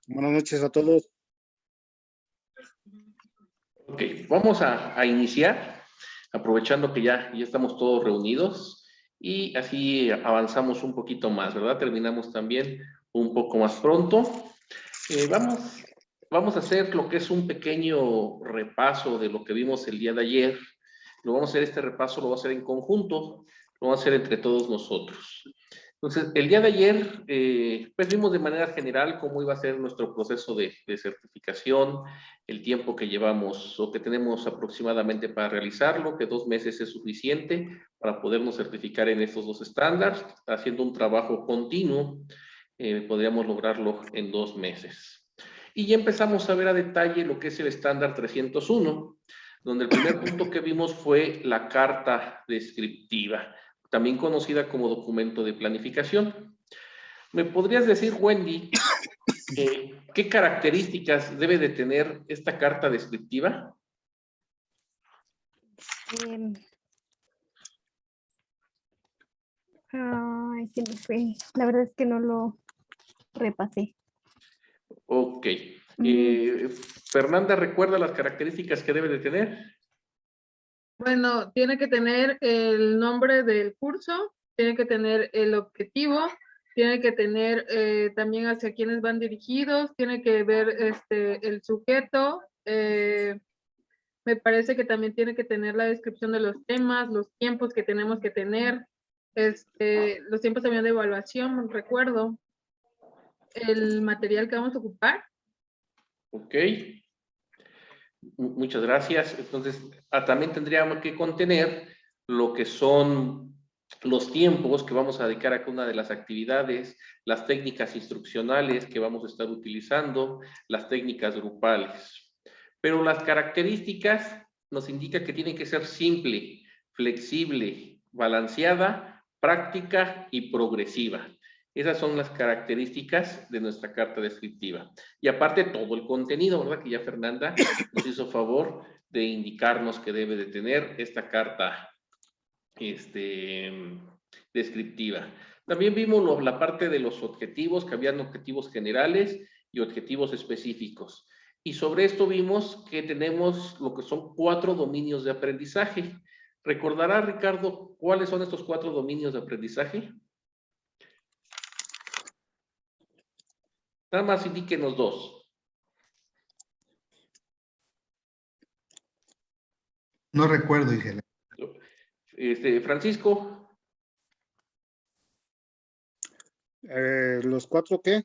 Buenas noches a todos. Ok, vamos a iniciar, aprovechando que ya estamos todos reunidos y así avanzamos un poquito más, ¿verdad? Terminamos también un poco más pronto. Vamos a hacer lo que es un pequeño repaso de lo que vimos el día de ayer. Lo vamos a hacer, este repaso lo vamos a hacer en conjunto, lo vamos a hacer entre todos nosotros. Entonces, el día de ayer, pues vimos de manera general cómo iba a ser nuestro proceso de certificación, el tiempo que llevamos o que tenemos aproximadamente para realizarlo, que 2 meses es suficiente para podernos certificar en estos 2 estándares, haciendo un trabajo continuo, podríamos lograrlo en 2 meses. Y ya empezamos a ver a detalle lo que es el estándar 301, donde el primer punto que vimos fue la carta descriptiva, también conocida como documento de planificación. ¿Me podrías decir, Wendy, qué características debe de tener esta carta descriptiva? Se me fue. La verdad es que no lo repasé. Ok. Fernanda, ¿recuerda las características que debe de tener? Bueno, tiene que tener el nombre del curso, tiene que tener el objetivo, tiene que tener también hacia quiénes van dirigidos, tiene que ver el sujeto. Me parece que también tiene que tener la descripción de los temas, los tiempos que tenemos que tener, los tiempos también de evaluación, recuerdo, el material que vamos a ocupar. Ok. Muchas gracias. Entonces, también tendríamos que contener lo que son los tiempos que vamos a dedicar a cada una de las actividades, las técnicas instruccionales que vamos a estar utilizando, las técnicas grupales. Pero las características nos indica que tiene que ser simple, flexible, balanceada, práctica y progresiva. Esas son las características de nuestra carta descriptiva. Y aparte todo el contenido, ¿verdad? Que ya Fernanda nos hizo favor de indicarnos que debe de tener esta carta descriptiva. También vimos la parte de los objetivos, que habían objetivos generales y objetivos específicos. Y sobre esto vimos que tenemos lo que son 4 dominios de aprendizaje. ¿Recordará, Ricardo, cuáles son estos 4 dominios de aprendizaje? Nada más indíquenos 2. No recuerdo, Ingela. Francisco. ¿Los 4 qué?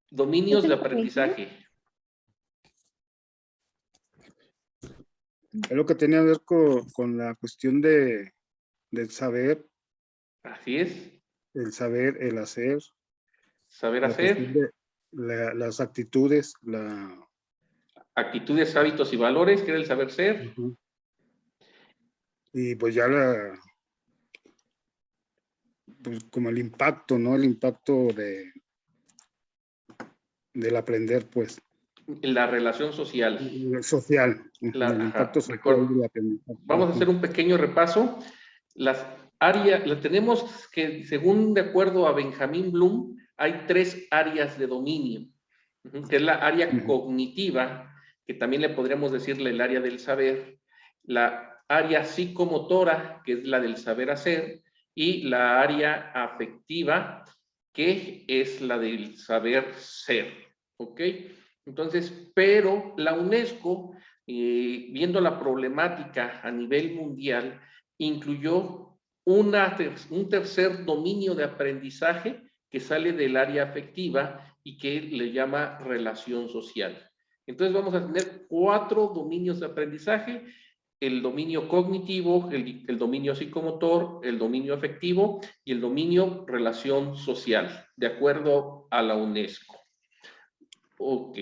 Dominios de aprendizaje. Es lo que tenía que ver con la cuestión del saber. Así es. El saber, el hacer. Saber hacer. Las actitudes, actitudes, hábitos y valores, que era el saber ser. Y pues ya pues como el impacto, ¿no? El impacto del aprender, pues. La relación social. Social. El impacto social del aprendizaje. Vamos a hacer un pequeño repaso. Las áreas, las tenemos que, según de acuerdo a Benjamin Bloom, hay 3 áreas de dominio, que es la área cognitiva, que también le podríamos decirle el área del saber, la área psicomotora, que es la del saber hacer, y la área afectiva, que es la del saber ser, ¿ok? Entonces, pero la UNESCO, viendo la problemática a nivel mundial, incluyó un tercer dominio de aprendizaje que sale del área afectiva y que le llama relación social. Entonces vamos a tener 4 dominios de aprendizaje: el dominio cognitivo, el dominio psicomotor, el dominio afectivo y el dominio relación social, de acuerdo a la UNESCO. Ok.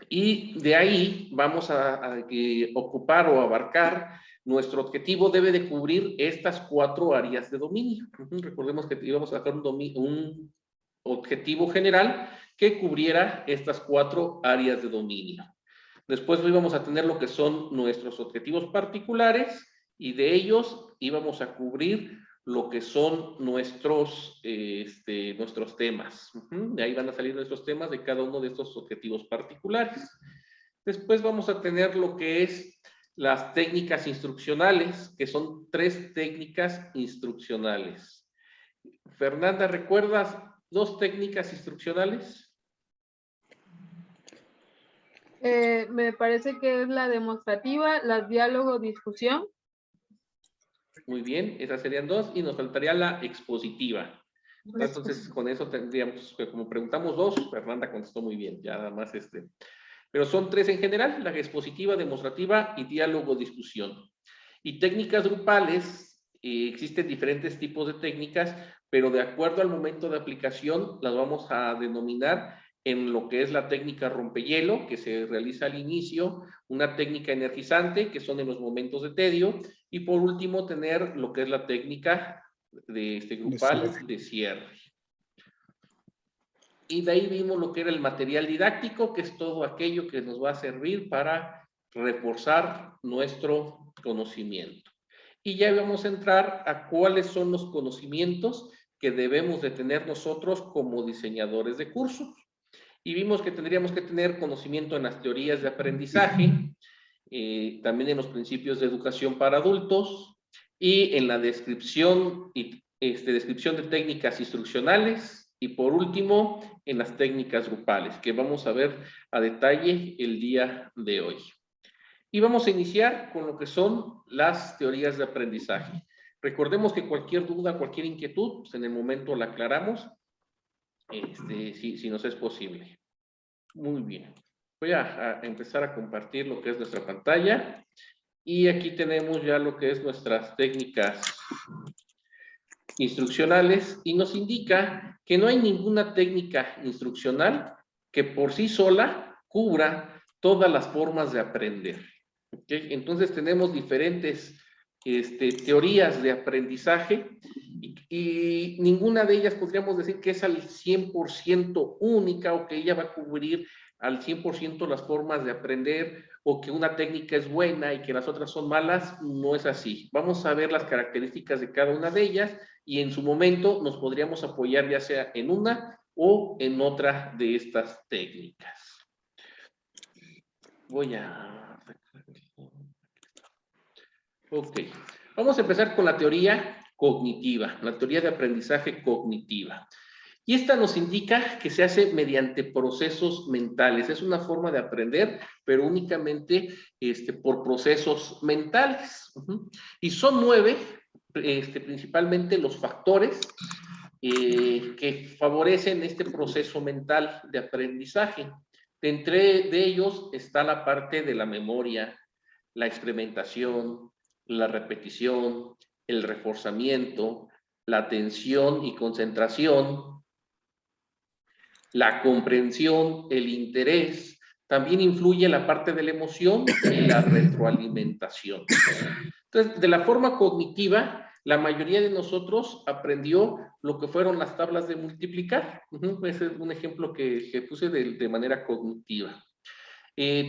Y de ahí vamos a ocupar o abarcar, nuestro objetivo debe de cubrir estas 4 áreas de dominio. Recordemos que íbamos a sacar un objetivo general que cubriera estas 4 áreas de dominio. Después íbamos a tener lo que son nuestros objetivos particulares y de ellos íbamos a cubrir lo que son nuestros temas. De ahí van a salir nuestros temas de cada uno de estos objetivos particulares. Después vamos a tener lo que es las técnicas instruccionales, que son 3 técnicas instruccionales. Fernanda, ¿recuerdas 2 técnicas instruccionales? Me parece que es la demostrativa, la diálogo-discusión. Muy bien, esas serían 2 y nos faltaría la expositiva. Entonces, con eso tendríamos, como preguntamos 2, Fernanda contestó muy bien, ya nada más Pero son 3 en general, la expositiva, demostrativa y diálogo-discusión. Y técnicas grupales, existen diferentes tipos de técnicas, pero de acuerdo al momento de aplicación, las vamos a denominar en lo que es la técnica rompehielo, que se realiza al inicio, una técnica energizante, que son en los momentos de tedio, y por último tener lo que es la técnica de grupal de cierre. Y de ahí vimos lo que era el material didáctico, que es todo aquello que nos va a servir para reforzar nuestro conocimiento. Y ya vamos a entrar a cuáles son los conocimientos que debemos de tener nosotros como diseñadores de cursos. Y vimos que tendríamos que tener conocimiento en las teorías de aprendizaje, también en los principios de educación para adultos y en la descripción de técnicas instruccionales y por último en las técnicas grupales que vamos a ver a detalle el día de hoy. Y vamos a iniciar con lo que son las teorías de aprendizaje. Recordemos que cualquier duda, cualquier inquietud, pues en el momento la aclaramos, si nos es posible. Muy bien. Voy a empezar a compartir lo que es nuestra pantalla. Y aquí tenemos ya lo que es nuestras técnicas instruccionales y nos indica que no hay ninguna técnica instruccional que por sí sola cubra todas las formas de aprender. ¿Okay? Entonces tenemos diferentes teorías de aprendizaje y ninguna de ellas podríamos decir que es al 100% única o que ella va a cubrir al 100% las formas de aprender o que una técnica es buena y que las otras son malas. No es así. Vamos a ver las características de cada una de ellas y en su momento nos podríamos apoyar ya sea en una o en otra de estas técnicas. Voy a... Ok, vamos a empezar con la teoría cognitiva, la teoría de aprendizaje cognitiva. Y esta nos indica que se hace mediante procesos mentales. Es una forma de aprender, pero únicamente por procesos mentales. Y son 9, principalmente los factores que favorecen este proceso mental de aprendizaje. Entre ellos está la parte de la memoria, la experimentación, la repetición, el reforzamiento, la atención y concentración, la comprensión, el interés, también influye la parte de la emoción y la retroalimentación. Entonces, de la forma cognitiva, la mayoría de nosotros aprendió lo que fueron las tablas de multiplicar. Ese es un ejemplo que puse de manera cognitiva.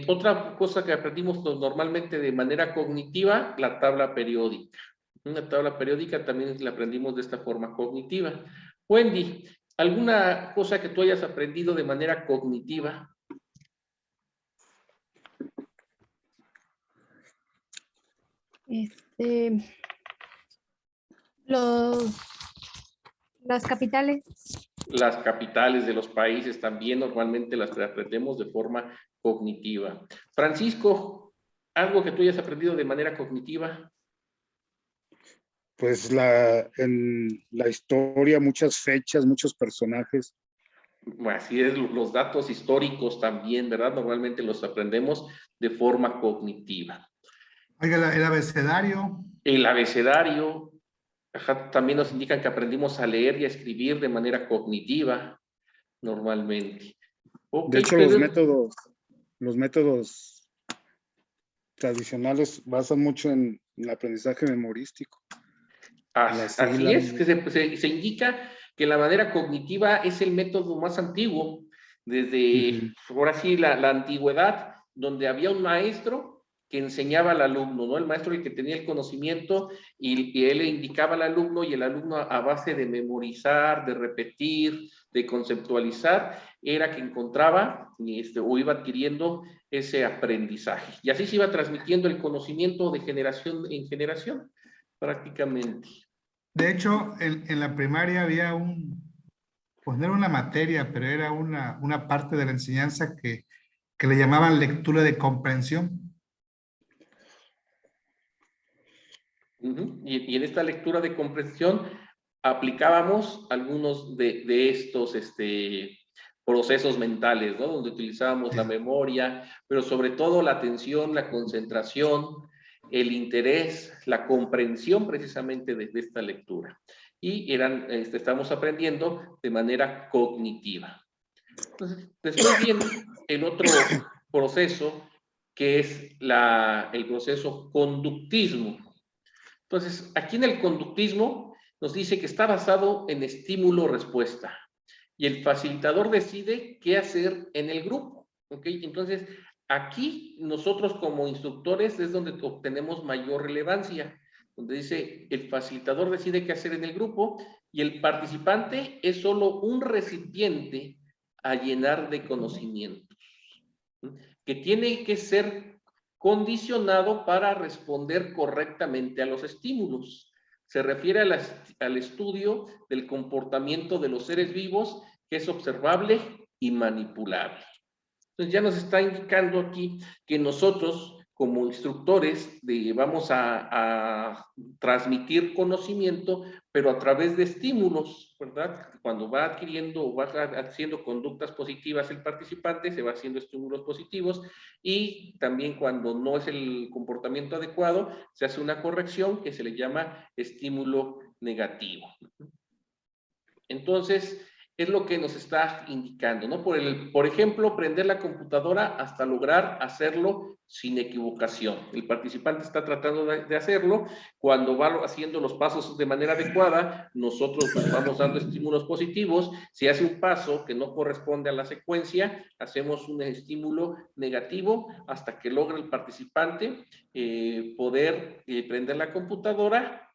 Otra cosa que aprendimos normalmente de manera cognitiva, la tabla periódica. Una tabla periódica también la aprendimos de esta forma cognitiva. Wendy, ¿alguna cosa que tú hayas aprendido de manera cognitiva? Las capitales. Las capitales de los países también normalmente las aprendemos de forma cognitiva. Francisco, ¿algo que tú hayas aprendido de manera cognitiva? Pues en la historia, muchas fechas, muchos personajes. Así es, los datos históricos también, ¿verdad? Normalmente los aprendemos de forma cognitiva. Oiga, el abecedario. El abecedario, también nos indican que aprendimos a leer y a escribir de manera cognitiva, normalmente. Okay, de hecho, los métodos tradicionales basan mucho en el aprendizaje memorístico. Así es, que se indica que la manera cognitiva es el método más antiguo, desde ahora sí la antigüedad, donde había un maestro que enseñaba al alumno, ¿no? El maestro el que tenía el conocimiento y él le indicaba al alumno y el alumno a base de memorizar, de repetir, de conceptualizar, era que encontraba o iba adquiriendo ese aprendizaje. Y así se iba transmitiendo el conocimiento de generación en generación, prácticamente. De hecho, en la primaria había pues no era una materia, pero era una parte de la enseñanza que le llamaban lectura de comprensión. Y en esta lectura de comprensión aplicábamos algunos de estos procesos mentales, ¿no? Donde utilizábamos la memoria, pero sobre todo la atención, la concentración, el interés, la comprensión precisamente de esta lectura. Y estamos aprendiendo de manera cognitiva. Entonces, después viene el otro proceso, que es el proceso conductismo. Entonces, aquí en el conductismo nos dice que está basado en estímulo-respuesta y el facilitador decide qué hacer en el grupo, ¿ok? Entonces, aquí nosotros como instructores es donde obtenemos mayor relevancia, donde dice el facilitador decide qué hacer en el grupo y el participante es solo un recipiente a llenar de conocimientos, que tiene que ser condicionado para responder correctamente a los estímulos. Se refiere al estudio del comportamiento de los seres vivos que es observable y manipulable. Entonces ya nos está indicando aquí que nosotros como instructores vamos a transmitir conocimiento, pero a través de estímulos, ¿verdad? Cuando va adquiriendo o va haciendo conductas positivas el participante, se va haciendo estímulos positivos y también cuando no es el comportamiento adecuado, se hace una corrección que se le llama estímulo negativo. Entonces, es lo que nos está indicando, ¿no? Por ejemplo, prender la computadora hasta lograr hacerlo sin equivocación. El participante está tratando de hacerlo. Cuando va haciendo los pasos de manera adecuada, nosotros les vamos dando estímulos positivos. Si hace un paso que no corresponde a la secuencia, hacemos un estímulo negativo hasta que logra el participante poder prender la computadora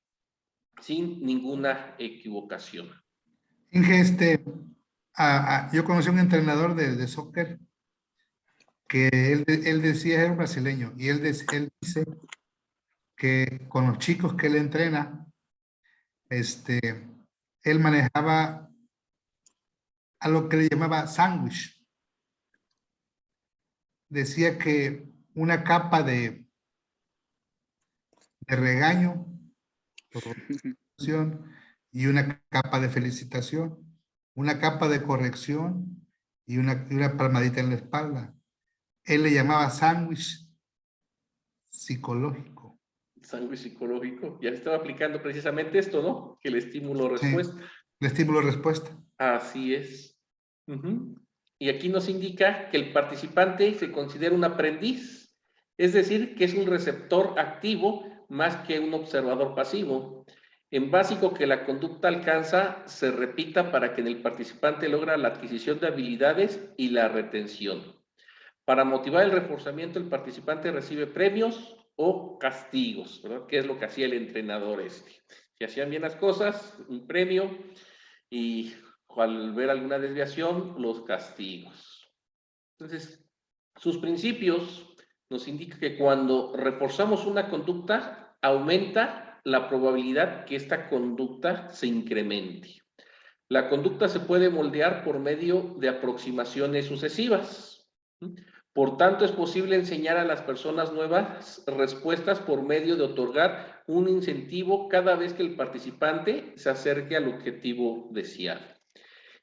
sin ninguna equivocación. Inge, yo conocí a un entrenador de soccer que él decía, era un brasileño, y él dice que con los chicos que él entrena, él manejaba a lo que le llamaba sándwich. Decía que una capa de regaño y una capa de felicitación, una capa de corrección y una palmadita en la espalda. Él le llamaba sándwich psicológico. Sándwich psicológico. Ya estaba aplicando precisamente esto, ¿no? Que el estímulo-respuesta. Sí, el estímulo-respuesta. Así es. Y aquí nos indica que el participante se considera un aprendiz, es decir, que es un receptor activo más que un observador pasivo. En básico, que la conducta alcanza se repita para que en el participante logra la adquisición de habilidades y la retención. Para motivar el reforzamiento, el participante recibe premios o castigos, ¿verdad? ¿Qué es lo que hacía el entrenador Si hacían bien las cosas, un premio, y al ver alguna desviación, los castigos. Entonces, sus principios nos indican que cuando reforzamos una conducta, aumenta la probabilidad que esta conducta se incremente. La conducta se puede moldear por medio de aproximaciones sucesivas. Por tanto, es posible enseñar a las personas nuevas respuestas por medio de otorgar un incentivo cada vez que el participante se acerque al objetivo deseado.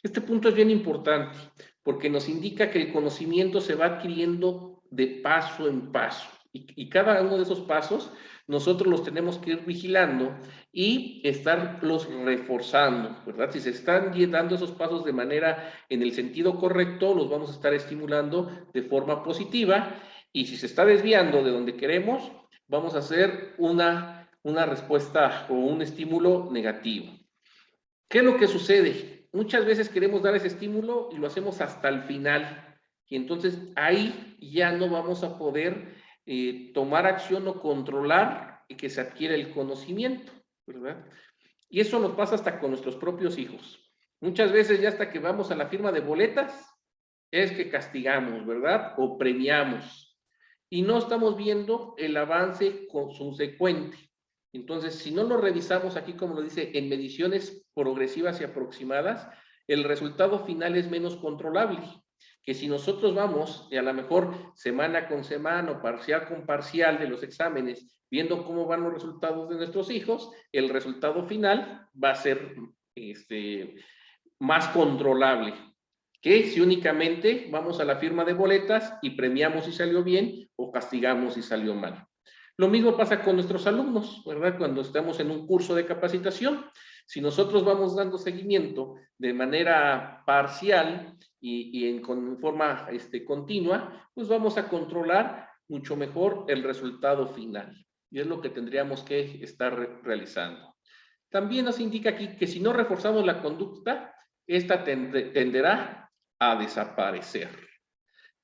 Este punto es bien importante porque nos indica que el conocimiento se va adquiriendo de paso en paso y cada uno de esos pasos nosotros los tenemos que ir vigilando y estarlos reforzando, ¿verdad? Si se están dando esos pasos de manera en el sentido correcto, los vamos a estar estimulando de forma positiva y si se está desviando de donde queremos, vamos a hacer una respuesta o un estímulo negativo. ¿Qué es lo que sucede? Muchas veces queremos dar ese estímulo y lo hacemos hasta el final y entonces ahí ya no vamos a poder tomar acción o controlar y que se adquiere el conocimiento, ¿verdad? Y eso nos pasa hasta con nuestros propios hijos. Muchas veces ya hasta que vamos a la firma de boletas es que castigamos, ¿verdad? O premiamos. Y no estamos viendo el avance subsecuente. Entonces, si no lo revisamos aquí, como lo dice, en mediciones progresivas y aproximadas, el resultado final es menos controlable. Que si nosotros vamos, y a lo mejor semana con semana o parcial con parcial de los exámenes, viendo cómo van los resultados de nuestros hijos, el resultado final va a ser más controlable que si únicamente vamos a la firma de boletas y premiamos si salió bien o castigamos si salió mal. Lo mismo pasa con nuestros alumnos, ¿verdad? Cuando estamos en un curso de capacitación, si nosotros vamos dando seguimiento de manera parcial con forma continua, pues vamos a controlar mucho mejor el resultado final. Y es lo que tendríamos que estar realizando. También nos indica aquí que si no reforzamos la conducta, esta tenderá a desaparecer.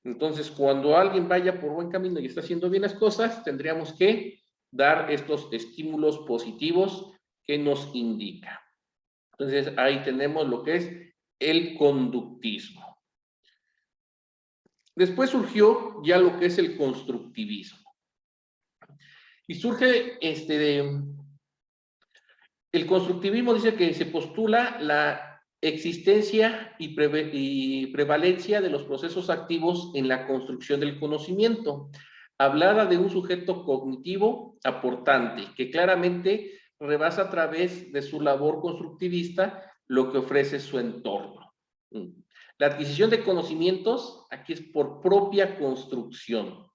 Entonces, cuando alguien vaya por buen camino y está haciendo bien las cosas, tendríamos que dar estos estímulos positivos que nos indica. Entonces, ahí tenemos lo que es el conductismo. Después surgió ya lo que es el constructivismo. Y surge el constructivismo, dice que se postula la existencia y prevalencia de los procesos activos en la construcción del conocimiento. Hablaba de un sujeto cognitivo aportante, que claramente rebasa a través de su labor constructivista lo que ofrece su entorno. La adquisición de conocimientos aquí es por propia construcción.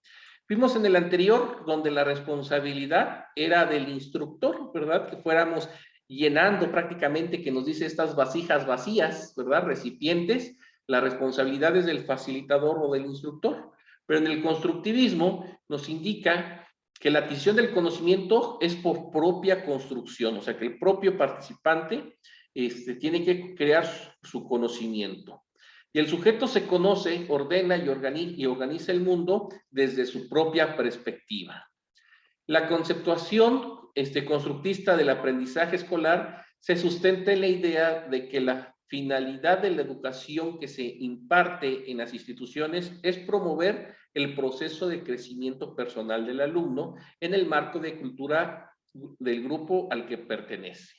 Vimos en el anterior donde la responsabilidad era del instructor, ¿verdad? Que fuéramos llenando prácticamente, que nos dice estas vasijas vacías, ¿verdad? Recipientes, la responsabilidad es del facilitador o del instructor. Pero en el constructivismo nos indica que la adquisición del conocimiento es por propia construcción, o sea que el propio participante tiene que crear su conocimiento. Y el sujeto se conoce, ordena y organiza el mundo desde su propia perspectiva. La conceptuación constructista del aprendizaje escolar se sustenta en la idea de que la finalidad de la educación que se imparte en las instituciones es promover el proceso de crecimiento personal del alumno en el marco de cultura del grupo al que pertenece.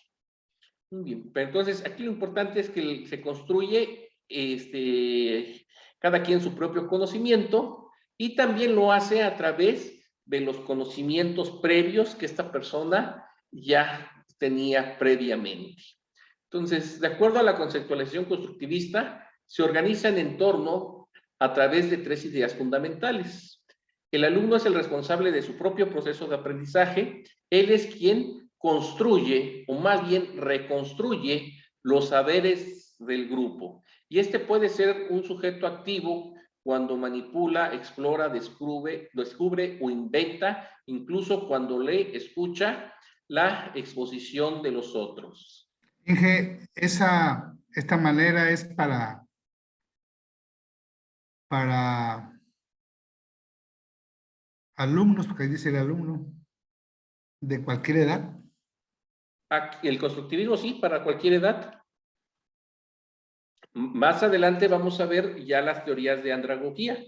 Muy bien, pero entonces aquí lo importante es que se construye cada quien su propio conocimiento y también lo hace a través de los conocimientos previos que esta persona ya tenía previamente. Entonces, de acuerdo a la conceptualización constructivista, se organizan en torno a través de 3 ideas fundamentales. El alumno es el responsable de su propio proceso de aprendizaje. Él es quien construye, o más bien reconstruye, los saberes del grupo. Y puede ser un sujeto activo cuando manipula, explora, descubre o inventa, incluso cuando lee, escucha la exposición de los otros. Inge, esta manera es para alumnos, porque ahí dice el alumno, de cualquier edad. El constructivismo sí, para cualquier edad. Más adelante vamos a ver ya las teorías de andragogía,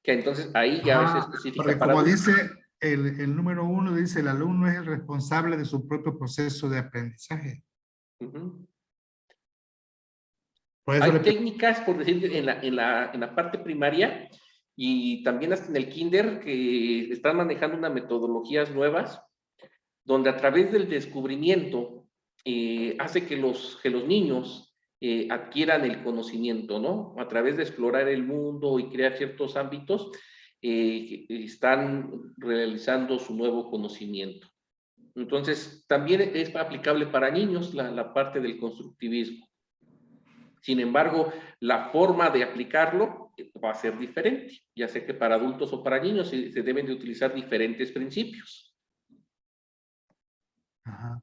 que entonces ahí ya es específica porque para como adultos. dice el número 1, dice el alumno es el responsable de su propio proceso de aprendizaje. Por eso hay técnicas, por decir, en la parte primaria y también hasta en el kinder que están manejando unas metodologías nuevas donde a través del descubrimiento hace que los niños adquieran el conocimiento, ¿no? A través de explorar el mundo y crear ciertos ámbitos, están realizando su nuevo conocimiento. Entonces, también es aplicable para niños la parte del constructivismo. Sin embargo, la forma de aplicarlo va a ser diferente. Ya sé que para adultos o para niños se deben de utilizar diferentes principios. Ajá.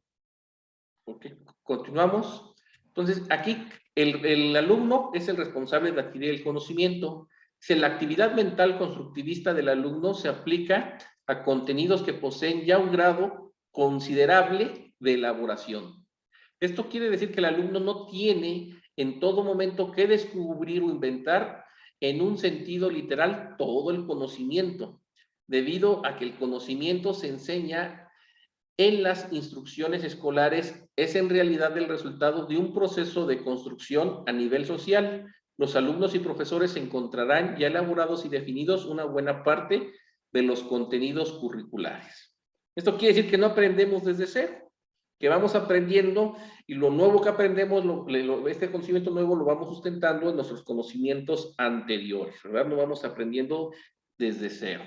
Ok, continuamos. Entonces, aquí el alumno es el responsable de adquirir el conocimiento. Si la actividad mental constructivista del alumno se aplica a contenidos que poseen ya un grado considerable de elaboración. Esto quiere decir que el alumno no tiene en todo momento que descubrir o inventar en un sentido literal todo el conocimiento, debido a que el conocimiento se enseña en las instrucciones escolares, es en realidad el resultado de un proceso de construcción a nivel social. Los alumnos y profesores encontrarán ya elaborados y definidos una buena parte de los contenidos curriculares. Esto quiere decir que no aprendemos desde cero, que vamos aprendiendo y lo nuevo que aprendemos, este conocimiento nuevo lo vamos sustentando en nuestros conocimientos anteriores, ¿verdad? No vamos aprendiendo desde cero.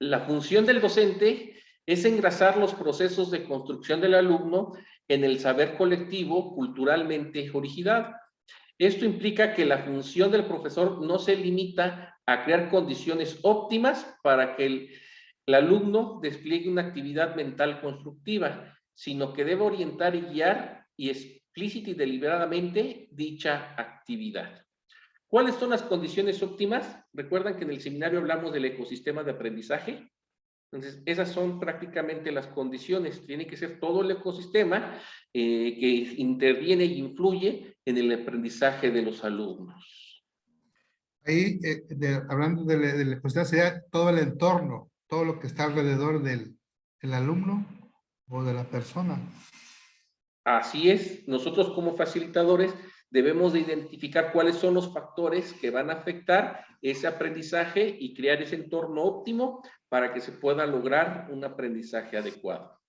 La función del docente es engrasar los procesos de construcción del alumno en el saber colectivo culturalmente originado. Esto implica que la función del profesor no se limita a crear condiciones óptimas para que el alumno despliegue una actividad mental constructiva, sino que debe orientar y guiar y explícita y deliberadamente dicha actividad. ¿Cuáles son las condiciones óptimas? Recuerdan que en el seminario hablamos del ecosistema de aprendizaje. Entonces, esas son prácticamente las condiciones. Tiene que ser todo el ecosistema que interviene y influye en el aprendizaje de los alumnos. Ahí, hablando del ecosistema, sería todo el entorno, todo lo que está alrededor del alumno o de la persona. Así es. Nosotros como facilitadores debemos de identificar cuáles son los factores que van a afectar ese aprendizaje y crear ese entorno óptimo para que se pueda lograr un aprendizaje adecuado.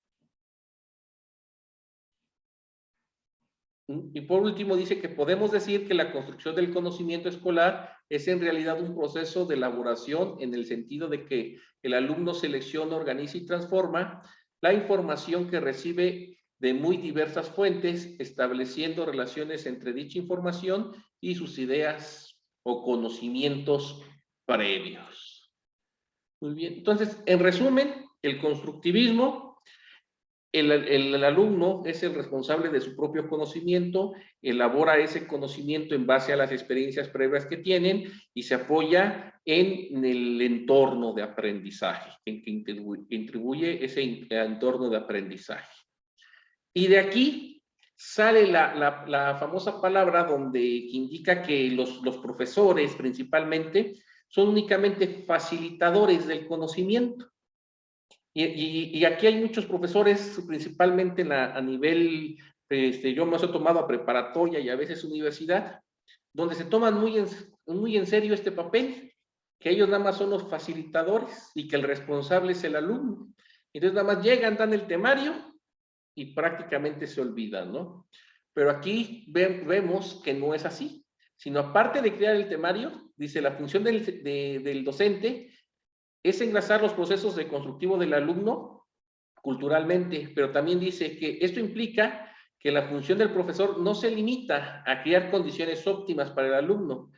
Y por último dice que podemos decir que la construcción del conocimiento escolar es en realidad un proceso de elaboración en el sentido de que el alumno selecciona, organiza y transforma la información que recibe de muy diversas fuentes, estableciendo relaciones entre dicha información y sus ideas o conocimientos previos. Muy bien, entonces, en resumen, el constructivismo, el alumno es el responsable de su propio conocimiento, elabora ese conocimiento en base a las experiencias previas que tienen y se apoya en el entorno de aprendizaje, en que contribuye ese entorno de aprendizaje. Y de aquí sale la famosa palabra donde indica que los profesores principalmente son únicamente facilitadores del conocimiento. Y aquí hay muchos profesores, principalmente a nivel, yo me he tomado a preparatoria y a veces universidad, donde se toman muy en serio este papel, que ellos nada más son los facilitadores y que el responsable es el alumno. Entonces nada más llegan, dan el temario y prácticamente se olvidan, ¿no? Pero aquí vemos que no es así, sino aparte de crear el temario, dice la función del docente es engrasar los procesos de constructivo del alumno culturalmente, pero también dice que esto implica que la función del profesor no se limita a crear condiciones óptimas para el alumno,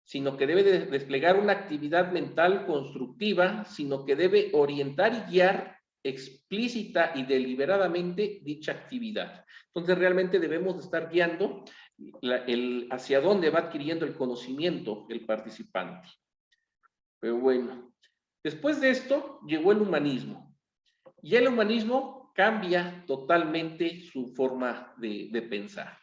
sino que debe de desplegar una actividad mental constructiva, sino que debe orientar y guiar explícita y deliberadamente dicha actividad. Entonces realmente debemos de estar guiando hacia dónde va adquiriendo el conocimiento el participante. Pero bueno, después de esto llegó el humanismo. Y el humanismo cambia totalmente su forma de pensar.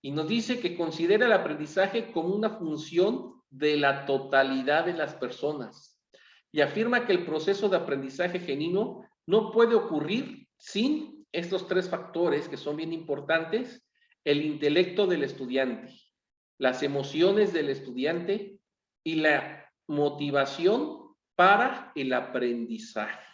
Y nos dice que considera el aprendizaje como una función de la totalidad de las personas. Y afirma que el proceso de aprendizaje genuino no puede ocurrir sin estos tres factores que son bien importantes: el intelecto del estudiante, las emociones del estudiante y la motivación para el aprendizaje.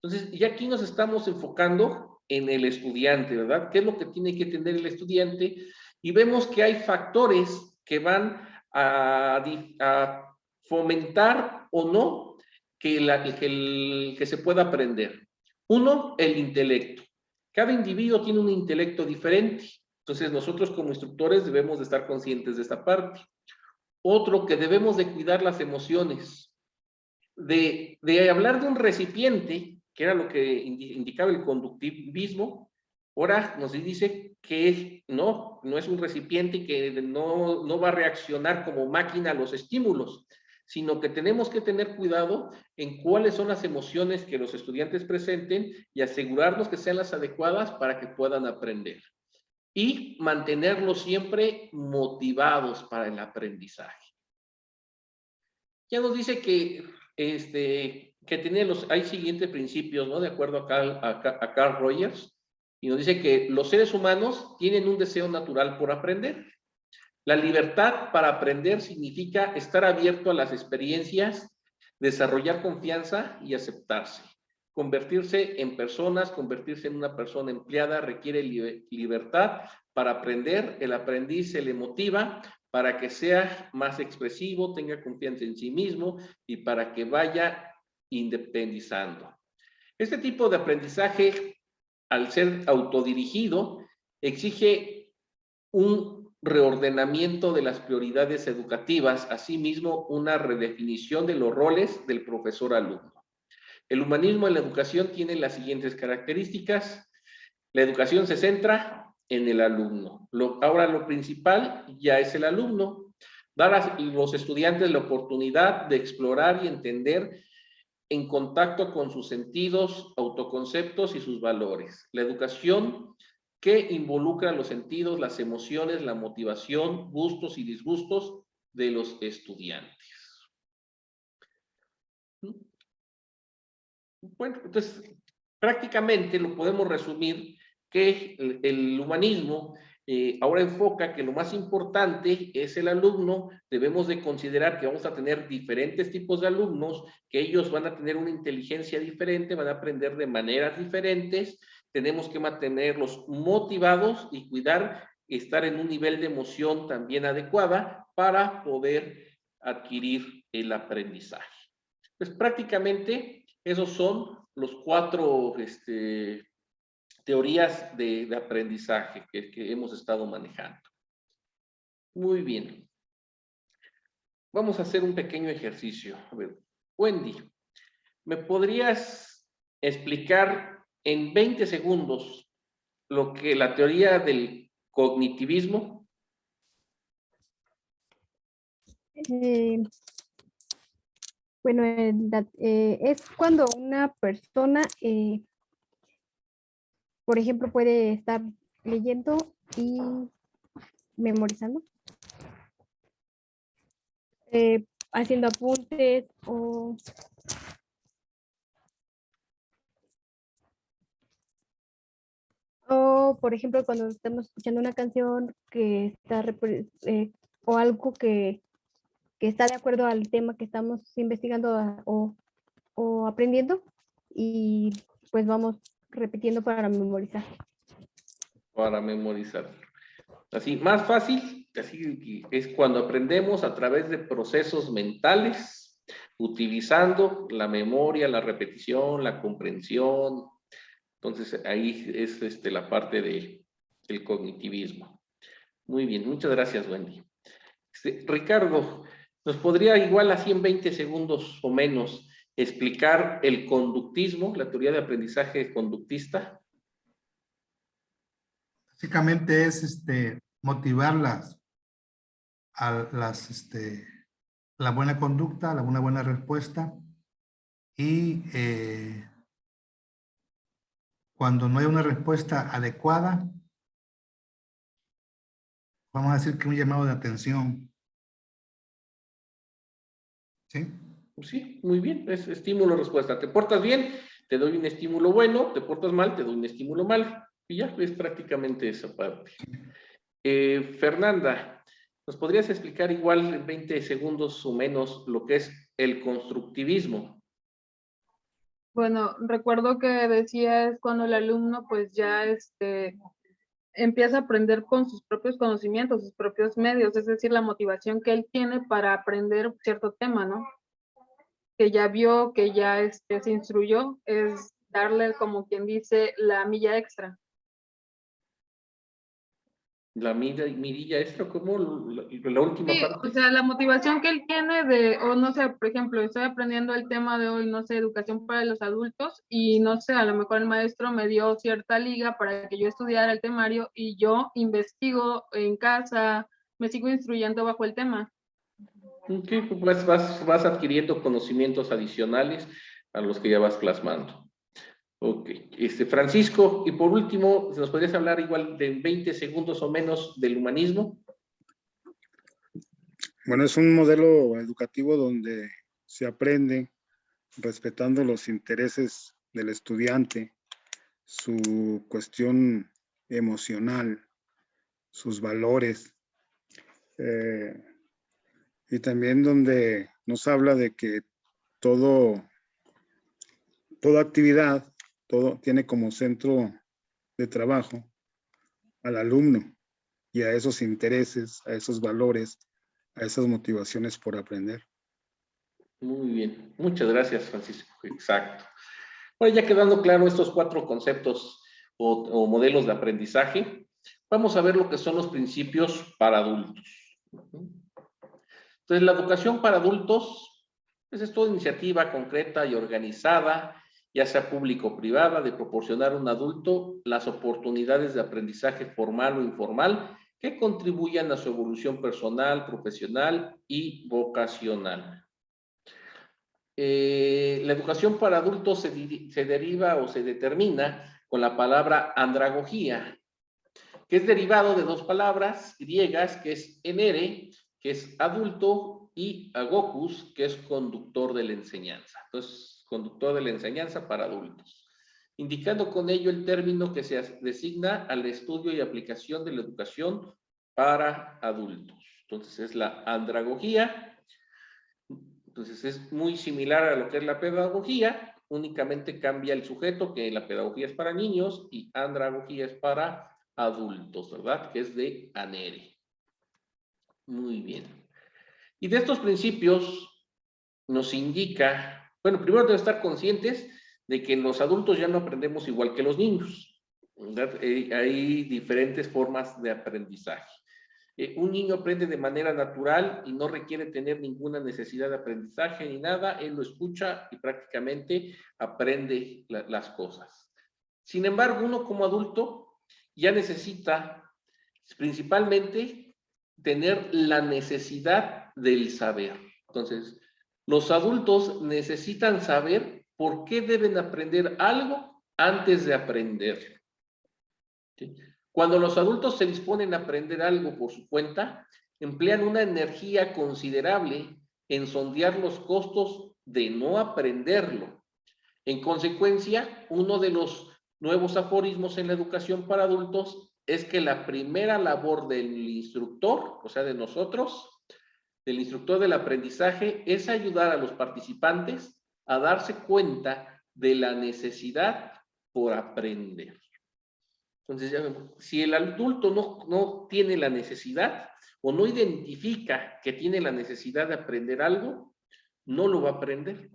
Entonces, ya aquí nos estamos enfocando en el estudiante, ¿verdad? ¿Qué es lo que tiene que tener el estudiante? Y vemos que hay factores que van a fomentar o no que se pueda aprender. Uno, el intelecto. Cada individuo tiene un intelecto diferente. Entonces, nosotros como instructores debemos de estar conscientes de esta parte. Otro, que debemos de cuidar las emociones. De hablar de un recipiente, que era lo que indicaba el conductivismo, ahora nos dice que no es un recipiente y que no va a reaccionar como máquina a los estímulos, sino que tenemos que tener cuidado en cuáles son las emociones que los estudiantes presenten y asegurarnos que sean las adecuadas para que puedan aprender. Y mantenerlos siempre motivados para el aprendizaje. Ya nos dice que tiene hay siguientes principios, ¿no? De acuerdo a Carl Rogers, y nos dice que los seres humanos tienen un deseo natural por aprender. La libertad para aprender significa estar abierto a las experiencias, desarrollar confianza y aceptarse. Convertirse en personas, convertirse en una persona empleada requiere libertad para aprender. El aprendiz se le motiva para que sea más expresivo, tenga confianza en sí mismo y para que vaya independizando. Este tipo de aprendizaje, al ser autodirigido, exige un reordenamiento de las prioridades educativas, asimismo una redefinición de los roles del profesor-alumno. El humanismo en la educación tiene las siguientes características. La educación se centra en el alumno. Ahora lo principal ya es el alumno. Dar a los estudiantes la oportunidad de explorar y entender en contacto con sus sentidos, autoconceptos y sus valores. La educación que involucra los sentidos, las emociones, la motivación, gustos y disgustos de los estudiantes. Bueno, entonces, prácticamente lo podemos resumir que el humanismo ahora enfoca que lo más importante es el alumno. Debemos de considerar que vamos a tener diferentes tipos de alumnos, que ellos van a tener una inteligencia diferente, van a aprender de maneras diferentes. Tenemos que mantenerlos motivados y cuidar, estar en un nivel de emoción también adecuada para poder adquirir el aprendizaje. Pues prácticamente esos son los 4 teorías de aprendizaje que hemos estado manejando. Muy bien. Vamos a hacer un pequeño ejercicio. A ver, Wendy, ¿me podrías explicar en 20 segundos lo que la teoría del cognitivismo? Bueno, es cuando una persona, por ejemplo, puede estar leyendo y memorizando, haciendo apuntes o, por ejemplo, cuando estamos escuchando una canción que está o algo que está de acuerdo al tema que estamos investigando o aprendiendo, y pues vamos repitiendo para memorizar. Para memorizar. Así, más fácil, así es cuando aprendemos a través de procesos mentales, utilizando la memoria, la repetición, la comprensión. Entonces, ahí es la parte del cognitivismo. Muy bien, muchas gracias, Wendy. Ricardo, ¿nos podría igual así en 20 segundos o menos explicar el conductismo, la teoría de aprendizaje conductista? Básicamente es motivar la buena conducta, una buena respuesta, y cuando no hay una respuesta adecuada, vamos a decir que un llamado de atención. ¿Sí? Sí, muy bien, es estímulo-respuesta. ¿Te portas bien? Te doy un estímulo bueno. ¿Te portas mal? Te doy un estímulo malo. Y ya es prácticamente esa parte. Fernanda, ¿nos podrías explicar igual en 20 segundos o menos lo que es el constructivismo? Bueno, recuerdo que decías cuando el alumno pues ya empieza a aprender con sus propios conocimientos, sus propios medios, es decir, la motivación que él tiene para aprender cierto tema, ¿no? Que ya vio, que ya se instruyó, es darle, como quien dice, la milla extra. La mirilla extra, ¿cómo? La última Sí, parte. o sea, la motivación que él tiene o no sé, por ejemplo, estoy aprendiendo el tema de hoy, no sé, educación para los adultos, y no sé, a lo mejor el maestro me dio cierta liga para que yo estudiara el temario y yo investigo en casa, me sigo instruyendo bajo el tema. Ok, pues vas adquiriendo conocimientos adicionales a los que ya vas plasmando. Ok, Francisco, y por último, ¿nos podrías hablar igual de 20 segundos o menos del humanismo? Bueno, es un modelo educativo donde se aprende respetando los intereses del estudiante, su cuestión emocional, sus valores, y también donde nos habla de que toda actividad, todo tiene como centro de trabajo al alumno y a esos intereses, a esos valores, a esas motivaciones por aprender. Muy bien, muchas gracias, Francisco. Exacto. Bueno, ya quedando claro estos 4 conceptos o modelos de aprendizaje, vamos a ver lo que son los principios para adultos. Entonces, la educación para adultos pues, es toda iniciativa concreta y organizada, ya sea público o privada, de proporcionar a un adulto las oportunidades de aprendizaje formal o informal que contribuyan a su evolución personal, profesional y vocacional. La educación para adultos se deriva o se determina con la palabra andragogía, que es derivado de 2 palabras griegas, que es enere, que es adulto, y agocus, que es conductor de la enseñanza. Entonces, conductor de la enseñanza para adultos, indicando con ello el término que se designa al estudio y aplicación de la educación para adultos. Entonces, es la andragogía. Entonces es muy similar a lo que es la pedagogía, únicamente cambia el sujeto, que la pedagogía es para niños y andragogía es para adultos, ¿verdad? Que es de anere. Muy bien. Y de estos principios nos indica, bueno, primero debemos estar conscientes de que los adultos ya no aprendemos igual que los niños, ¿verdad? Hay diferentes formas de aprendizaje. Un niño aprende de manera natural y no requiere tener ninguna necesidad de aprendizaje ni nada. Él lo escucha y prácticamente aprende las cosas. Sin embargo, uno como adulto ya necesita principalmente tener la necesidad del saber. Entonces, los adultos necesitan saber por qué deben aprender algo antes de aprender. ¿Sí? Cuando los adultos se disponen a aprender algo por su cuenta, emplean una energía considerable en sondear los costos de no aprenderlo. En consecuencia, uno de los nuevos aforismos en la educación para adultos es que la primera labor del instructor, o sea, de nosotros, del instructor del aprendizaje, es ayudar a los participantes a darse cuenta de la necesidad por aprender. Entonces, ya vemos, si el adulto no tiene la necesidad o no identifica que tiene la necesidad de aprender algo, no lo va a aprender.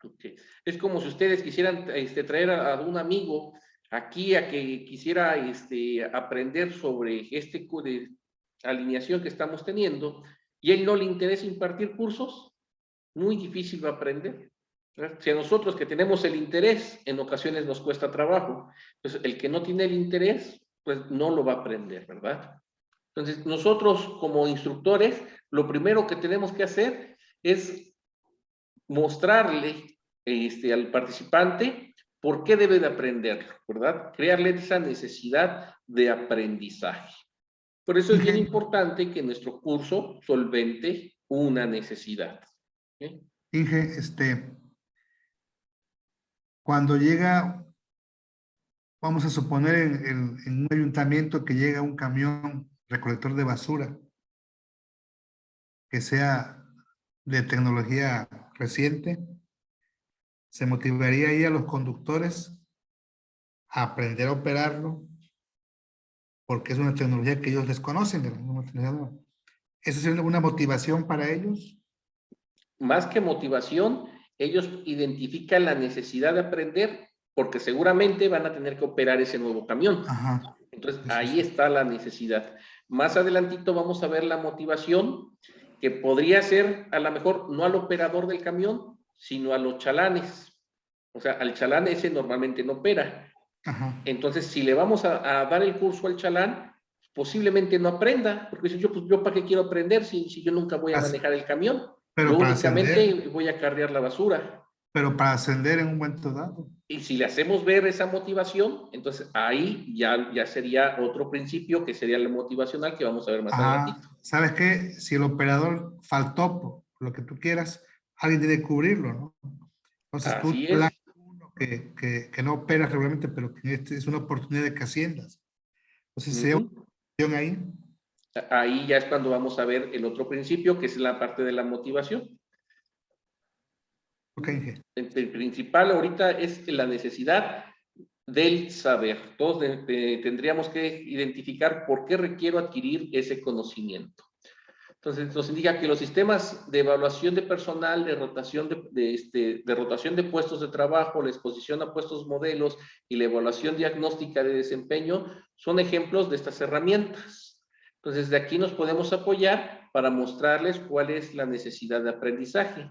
Okay. Es como si ustedes quisieran traer a un amigo aquí a que quisiera aprender sobre de alineación que estamos teniendo y a él no le interesa impartir cursos, muy difícil va a aprender. Si a nosotros que tenemos el interés, en ocasiones nos cuesta trabajo. Entonces, el que no tiene el interés, pues no lo va a aprender, ¿verdad? Entonces, nosotros como instructores, lo primero que tenemos que hacer es mostrarle al participante por qué debe de aprenderlo, ¿verdad? Crearle esa necesidad de aprendizaje. Por eso es bien importante que nuestro curso solvente una necesidad. ¿Okay? Inge, cuando llega, vamos a suponer en un ayuntamiento que llega un camión recolector de basura, que sea de tecnología reciente, se motivaría ahí a los conductores a aprender a operarlo, porque es una tecnología que ellos desconocen. ¿Esa sería una motivación para ellos? Más que motivación, ellos identifican la necesidad de aprender porque seguramente van a tener que operar ese nuevo camión. Ajá. Entonces, ahí está la necesidad. Más adelantito vamos a ver la motivación, que podría ser a lo mejor no al operador del camión, sino a los chalanes. O sea, al chalán ese normalmente no opera. Ajá. Entonces, si le vamos a dar el curso al chalán, posiblemente no aprenda, porque dice, pues, ¿yo para qué quiero aprender si yo nunca voy a manejar el camión? Pero Yo para únicamente ascender, voy a cargar la basura. pero para ascender en un momento dado. Y si le hacemos ver esa motivación, entonces ahí ya sería otro principio que sería el motivacional que vamos a ver más adelantito. ¿Sabes qué? Si el operador faltó, por lo que tú quieras, alguien tiene que cubrirlo, ¿no? Entonces tú Así plan es. uno que no opera regularmente, pero que es una oportunidad de que asciendas. Entonces sería una opción ahí. Ahí ya es cuando vamos a ver el otro principio, que es la parte de la motivación. Ok, Inge. El principal ahorita es la necesidad del saber. Todos tendríamos que identificar por qué requiero adquirir ese conocimiento. Entonces, nos indica que los sistemas de evaluación de personal, de rotación de rotación de puestos de trabajo, la exposición a puestos modelos y la evaluación diagnóstica de desempeño son ejemplos de estas herramientas. Entonces, de aquí nos podemos apoyar para mostrarles cuál es la necesidad de aprendizaje.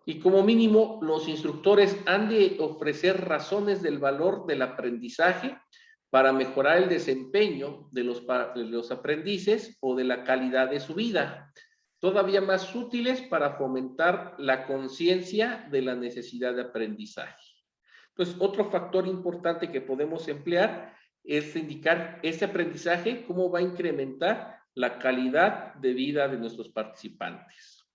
Y como mínimo, los instructores han de ofrecer razones del valor del aprendizaje para mejorar el desempeño de los aprendices o de la calidad de su vida, todavía más útiles para fomentar la conciencia de la necesidad de aprendizaje. Entonces, otro factor importante que podemos emplear es indicar este aprendizaje, cómo va a incrementar la calidad de vida de nuestros participantes.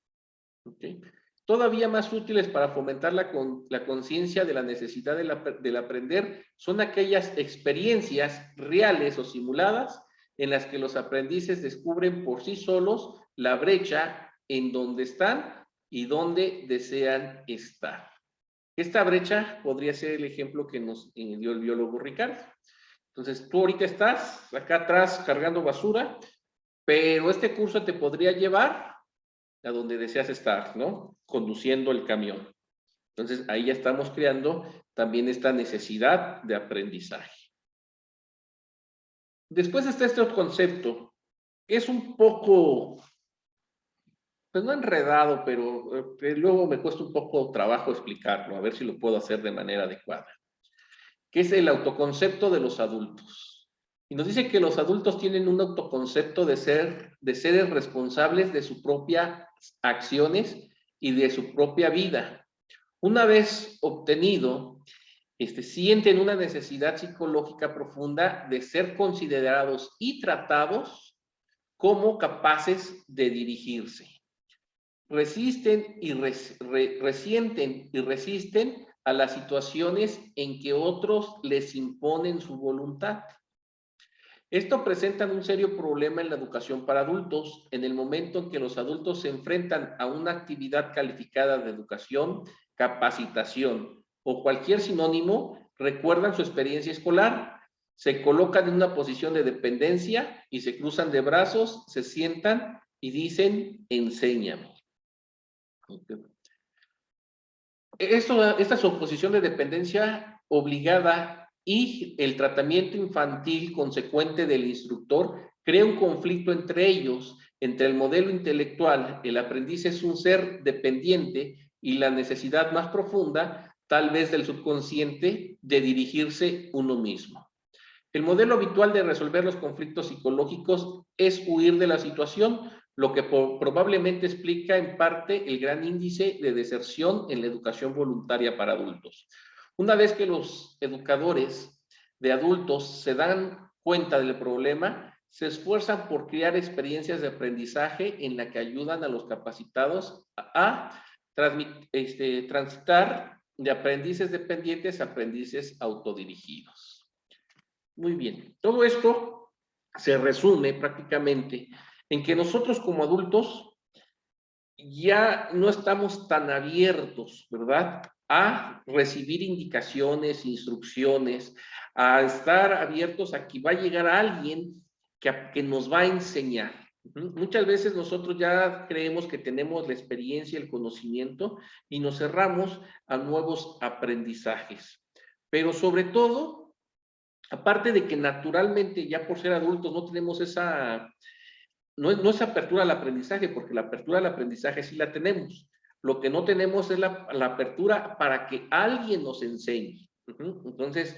¿Okay? Todavía más útiles para fomentar la conciencia de la necesidad del aprender son aquellas experiencias reales o simuladas en las que los aprendices descubren por sí solos la brecha en donde están y donde desean estar. Esta brecha podría ser el ejemplo que nos dio el biólogo Ricardo. Entonces, tú ahorita estás acá atrás cargando basura, pero este curso te podría llevar a donde deseas estar, ¿no? Conduciendo el camión. Entonces, ahí ya estamos creando también esta necesidad de aprendizaje. Después está este otro concepto, que es un poco, pues no enredado, pero luego me cuesta un poco trabajo explicarlo, a ver si lo puedo hacer de manera adecuada, que es el autoconcepto de los adultos. Y nos dice que los adultos tienen un autoconcepto de seres responsables de sus propias acciones y de su propia vida. Una vez obtenido, sienten una necesidad psicológica profunda de ser considerados y tratados como capaces de dirigirse. Resienten y resisten a las situaciones en que otros les imponen su voluntad. Esto presenta un serio problema en la educación para adultos, en el momento en que los adultos se enfrentan a una actividad calificada de educación, capacitación o cualquier sinónimo, recuerdan su experiencia escolar, se colocan en una posición de dependencia y se cruzan de brazos, se sientan y dicen, enséñame. Esta suposición de dependencia obligada y el tratamiento infantil consecuente del instructor crea un conflicto entre ellos, entre el modelo intelectual, el aprendiz es un ser dependiente y la necesidad más profunda, tal vez del subconsciente, de dirigirse uno mismo. El modelo habitual de resolver los conflictos psicológicos es huir de la situación, lo que probablemente explica en parte el gran índice de deserción en la educación voluntaria para adultos. Una vez que los educadores de adultos se dan cuenta del problema, se esfuerzan por crear experiencias de aprendizaje en la que ayudan a los capacitados a transitar de aprendices dependientes a aprendices autodirigidos. Muy bien, todo esto se resume prácticamente en que nosotros como adultos ya no estamos tan abiertos, ¿verdad?, a recibir indicaciones, instrucciones, a estar abiertos a que va a llegar alguien que nos va a enseñar. Muchas veces nosotros ya creemos que tenemos la experiencia, el conocimiento y nos cerramos a nuevos aprendizajes. Pero sobre todo, aparte de que naturalmente ya por ser adultos no tenemos no es apertura al aprendizaje, porque la apertura al aprendizaje sí la tenemos. Lo que no tenemos es la apertura para que alguien nos enseñe. Entonces,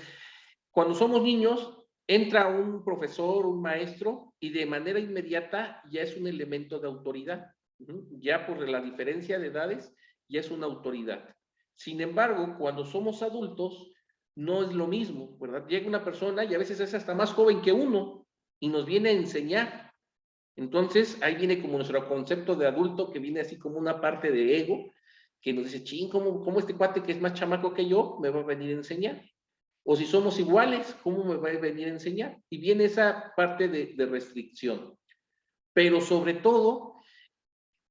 cuando somos niños, entra un profesor, un maestro, y de manera inmediata ya es un elemento de autoridad. Ya por la diferencia de edades, ya es una autoridad. Sin embargo, cuando somos adultos, no es lo mismo, ¿verdad? Llega una persona y a veces es hasta más joven que uno y nos viene a enseñar. Entonces, ahí viene como nuestro concepto de adulto, que viene así como una parte de ego, que nos dice, ching, ¿cómo este cuate que es más chamaco que yo me va a venir a enseñar? O si somos iguales, ¿cómo me va a venir a enseñar? Y viene esa parte de restricción. Pero sobre todo,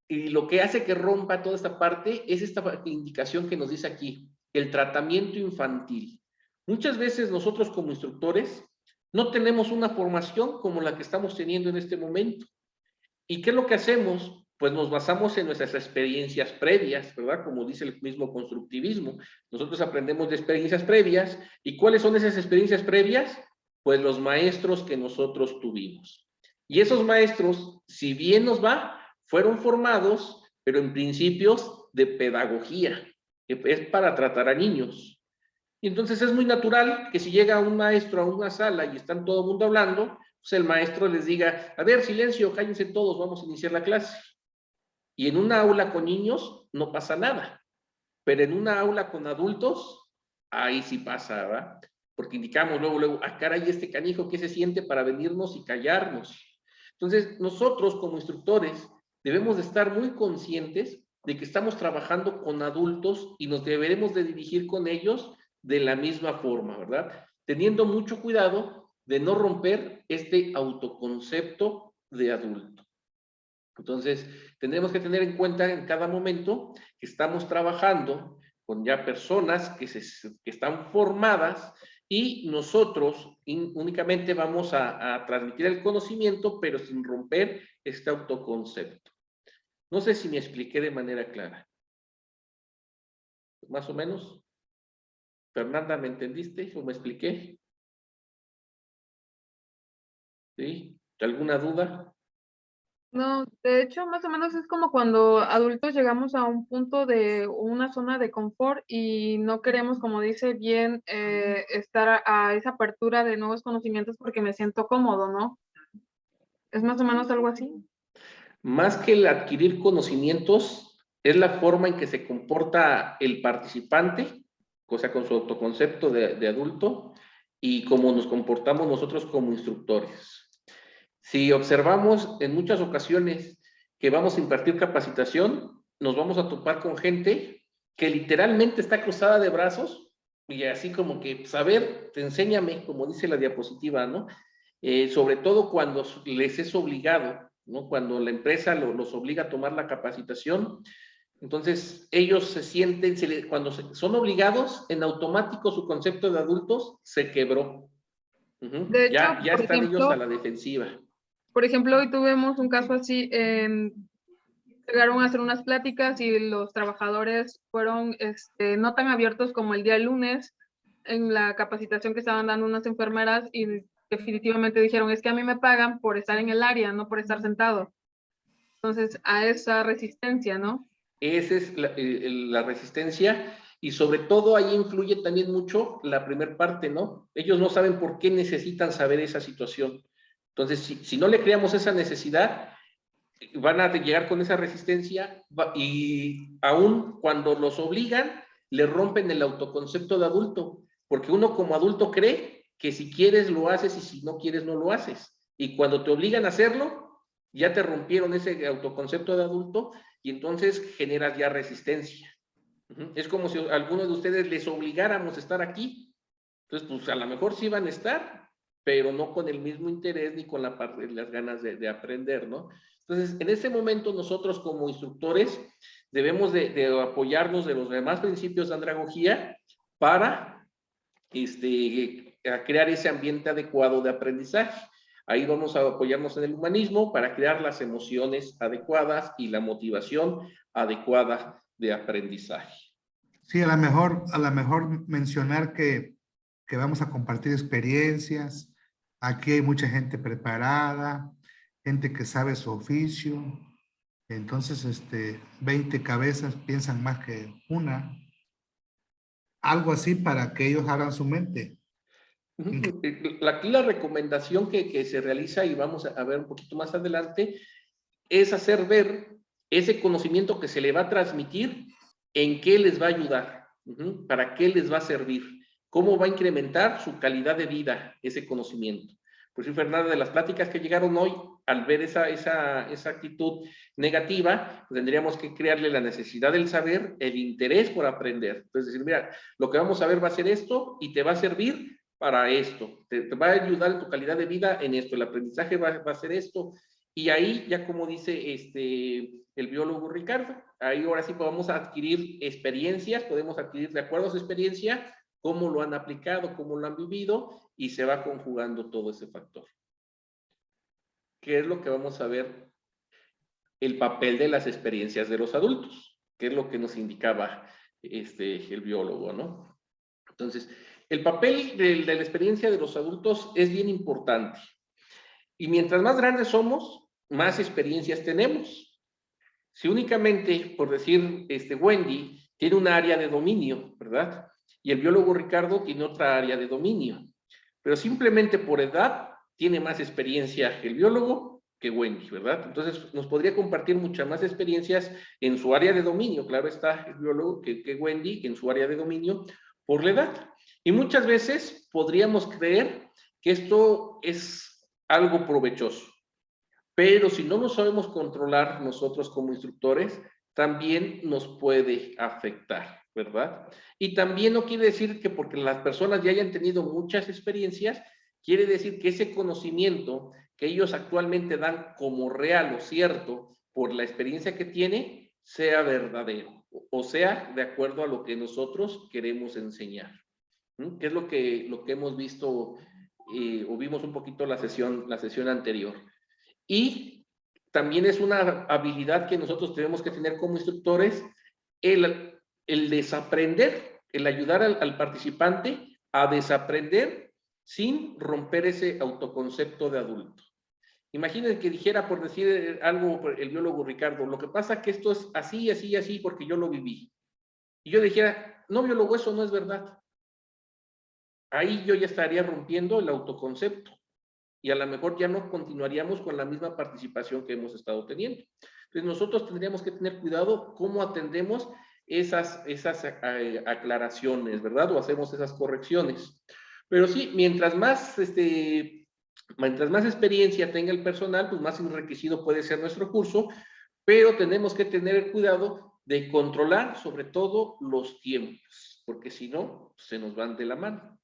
y lo que hace que rompa toda esta parte es esta indicación que nos dice aquí, el tratamiento infantil. Muchas veces nosotros como instructores no tenemos una formación como la que estamos teniendo en este momento. ¿Y qué es lo que hacemos? Pues nos basamos en nuestras experiencias previas, ¿verdad? Como dice el mismo constructivismo. Nosotros aprendemos de experiencias previas. ¿Y cuáles son esas experiencias previas? Pues los maestros que nosotros tuvimos. Y esos maestros, si bien nos va, fueron formados, pero en principios de pedagogía, que es para tratar a niños. Y entonces es muy natural que si llega un maestro a una sala y están todo el mundo hablando, pues el maestro les diga, a ver, silencio, cállense todos, vamos a iniciar la clase. Y en una aula con niños no pasa nada, pero en una aula con adultos, ahí sí pasa, ¿verdad? Porque indicamos luego, ah, caray, este canijo, ¿qué se siente para venirnos y callarnos? Entonces, nosotros como instructores debemos de estar muy conscientes de que estamos trabajando con adultos y nos deberemos de dirigir con ellos de la misma forma, ¿verdad? Teniendo mucho cuidado de no romper este autoconcepto de adulto. Entonces, tendremos que tener en cuenta en cada momento que estamos trabajando con ya personas que están formadas y nosotros únicamente vamos a transmitir el conocimiento, pero sin romper este autoconcepto. No sé si me expliqué de manera clara. ¿Más o menos? Fernanda, ¿me entendiste o me expliqué? ¿Sí? ¿Alguna duda? No, de hecho, más o menos es como cuando adultos llegamos a un punto de una zona de confort y no queremos, como dice bien, estar a esa apertura de nuevos conocimientos porque me siento cómodo, ¿no? Es más o menos algo así. Más que el adquirir conocimientos, es la forma en que se comporta el participante, o sea, con su autoconcepto de adulto, y cómo nos comportamos nosotros como instructores. Si observamos en muchas ocasiones que vamos a impartir capacitación, nos vamos a topar con gente que literalmente está cruzada de brazos y así como que, pues, a ver, te enséñame, como dice la diapositiva, ¿no? Sobre todo cuando les es obligado, ¿no? Cuando la empresa los obliga a tomar la capacitación, entonces ellos se sienten, cuando son obligados, en automático su concepto de adultos se quebró. De hecho, Ya están ellos a la defensiva. por ejemplo, hoy tuvimos un caso así, llegaron a hacer unas pláticas y los trabajadores fueron no tan abiertos como el día lunes en la capacitación que estaban dando unas enfermeras y definitivamente dijeron, es que a mí me pagan por estar en el área, no por estar sentado. Entonces, a esa resistencia, ¿no? Esa es la resistencia y sobre todo ahí influye también mucho la primera parte, ¿no? Ellos no saben por qué necesitan saber esa situación. Entonces, si no le creamos esa necesidad, van a llegar con esa resistencia y aún cuando los obligan, le rompen el autoconcepto de adulto, porque uno como adulto cree que si quieres lo haces y si no quieres no lo haces. Y cuando te obligan a hacerlo, ya te rompieron ese autoconcepto de adulto y entonces generas ya resistencia. Es como si a algunos de ustedes les obligáramos a estar aquí. Entonces, pues a lo mejor sí van a estar, pero no con el mismo interés ni con las ganas de aprender, ¿no? Entonces, en ese momento nosotros como instructores debemos de apoyarnos de los demás principios de andragogía para a crear ese ambiente adecuado de aprendizaje. Ahí vamos a apoyarnos en el humanismo para crear las emociones adecuadas y la motivación adecuada de aprendizaje. Sí, a lo mejor mencionar que vamos a compartir experiencias. Aquí hay mucha gente preparada, gente que sabe su oficio. Entonces, 20 cabezas piensan más que una. Algo así para que ellos abran su mente. Aquí la recomendación que se realiza, y vamos a ver un poquito más adelante, es hacer ver ese conocimiento que se le va a transmitir, en qué les va a ayudar, para qué les va a servir, cómo va a incrementar su calidad de vida ese conocimiento. Por eso, Fernanda, de las pláticas que llegaron hoy, al ver esa actitud negativa, pues tendríamos que crearle la necesidad del saber, el interés por aprender. Entonces, decir, mira, lo que vamos a ver va a ser esto y te va a servir para esto, te va a ayudar en tu calidad de vida en esto, el aprendizaje va a ser esto, y ahí ya como dice el biólogo Ricardo, ahí ahora sí podemos adquirir experiencias, podemos adquirir de acuerdo a su experiencia, cómo lo han aplicado, cómo lo han vivido, y se va conjugando todo ese factor. ¿Qué es lo que vamos a ver? El papel de las experiencias de los adultos, que es lo que nos indicaba el biólogo, ¿no? Entonces, el papel de la experiencia de los adultos es bien importante. Y mientras más grandes somos, más experiencias tenemos. Si únicamente, por decir, Wendy tiene un área de dominio, ¿verdad? Y el biólogo Ricardo tiene otra área de dominio. Pero simplemente por edad tiene más experiencia el biólogo que Wendy, ¿verdad? Entonces nos podría compartir muchas más experiencias en su área de dominio, claro está el biólogo, que Wendy en su área de dominio por la edad. Y muchas veces podríamos creer que esto es algo provechoso, pero si no nos sabemos controlar nosotros como instructores, también nos puede afectar, ¿verdad? Y también no quiere decir que porque las personas ya hayan tenido muchas experiencias, quiere decir que ese conocimiento que ellos actualmente dan como real o cierto por la experiencia que tiene, sea verdadero, o sea, de acuerdo a lo que nosotros queremos enseñar. ¿Qué es lo que hemos visto o vimos un poquito la sesión anterior? Y también es una habilidad que nosotros tenemos que tener como instructores, el desaprender, el ayudar al participante a desaprender sin romper ese autoconcepto de adulto. Imaginen que dijera, por decir algo, el biólogo Ricardo, lo que pasa es que esto es así, así, así, porque yo lo viví. Y yo dijera, no, biólogo, eso no es verdad. Ahí yo ya estaría rompiendo el autoconcepto. Y a lo mejor ya no continuaríamos con la misma participación que hemos estado teniendo. Entonces nosotros tendríamos que tener cuidado cómo atendemos esas aclaraciones, ¿verdad? O hacemos esas correcciones. Pero sí, mientras más experiencia tenga el personal, pues más enriquecido puede ser nuestro curso, pero tenemos que tener el cuidado de controlar sobre todo los tiempos, porque si no, se nos van de la mano.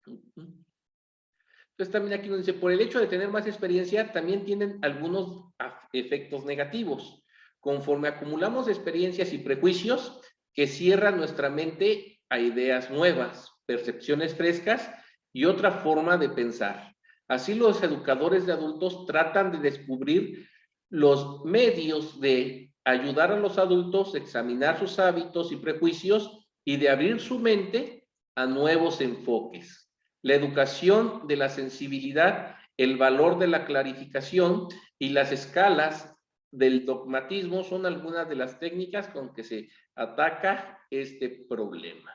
Entonces también aquí nos dice, por el hecho de tener más experiencia, también tienen algunos efectos negativos. Conforme acumulamos experiencias y prejuicios que cierran nuestra mente a ideas nuevas, percepciones frescas y otra forma de pensar. Así los educadores de adultos tratan de descubrir los medios de ayudar a los adultos a examinar sus hábitos y prejuicios y de abrir su mente a nuevos enfoques. La educación de la sensibilidad, el valor de la clarificación y las escalas del dogmatismo son algunas de las técnicas con que se ataca este problema.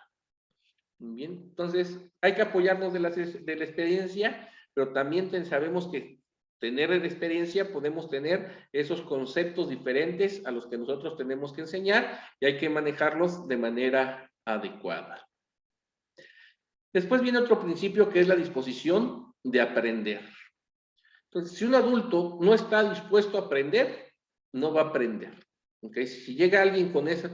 Bien, entonces hay que apoyarnos de la experiencia, pero también sabemos que tener experiencia podemos tener esos conceptos diferentes a los que nosotros tenemos que enseñar y hay que manejarlos de manera adecuada. Después viene otro principio que es la disposición de aprender. Entonces, si un adulto no está dispuesto a aprender, no va a aprender. ¿Okay? Si llega alguien con esa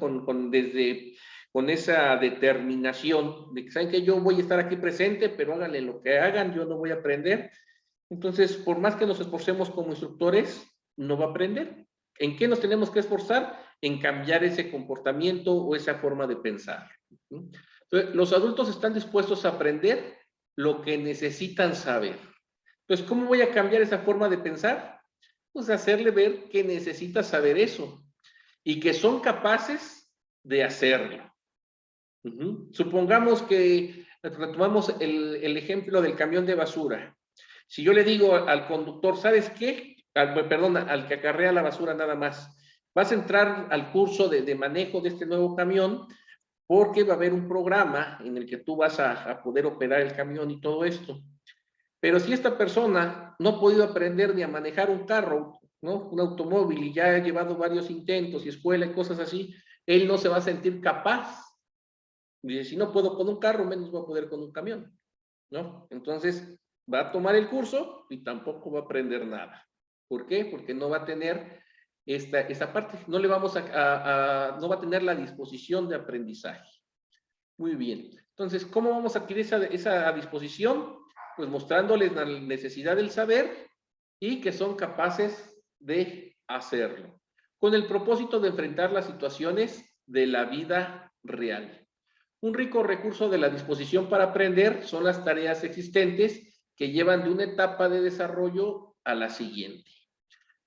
determinación de que saben que yo voy a estar aquí presente, pero háganle lo que hagan, yo no voy a aprender. Entonces, por más que nos esforcemos como instructores, no va a aprender. ¿En qué nos tenemos que esforzar? En cambiar ese comportamiento o esa forma de pensar. Entonces, los adultos están dispuestos a aprender lo que necesitan saber. Entonces, ¿cómo voy a cambiar esa forma de pensar? Pues hacerle ver que necesita saber eso y que son capaces de hacerlo. Supongamos que retomamos el ejemplo del camión de basura. Si yo le digo al conductor, ¿sabes qué? Al que acarrea la basura nada más, vas a entrar al curso de manejo de este nuevo camión, porque va a haber un programa en el que tú vas a poder operar el camión y todo esto. Pero si esta persona no ha podido aprender ni a manejar un carro, ¿no? Un automóvil, y ya ha llevado varios intentos y escuela y cosas así, él no se va a sentir capaz. Dice, si no puedo con un carro, menos voy a poder con un camión, ¿no? Entonces, va a tomar el curso y tampoco va a aprender nada. ¿Por qué? Porque no va a tener esta parte, no le vamos no va a tener la disposición de aprendizaje. Muy bien. Entonces, ¿cómo vamos a adquirir esa disposición? Pues mostrándoles la necesidad del saber y que son capaces de hacerlo, con el propósito de enfrentar las situaciones de la vida real. Un rico recurso de la disposición para aprender son las tareas existentes que llevan de una etapa de desarrollo a la siguiente.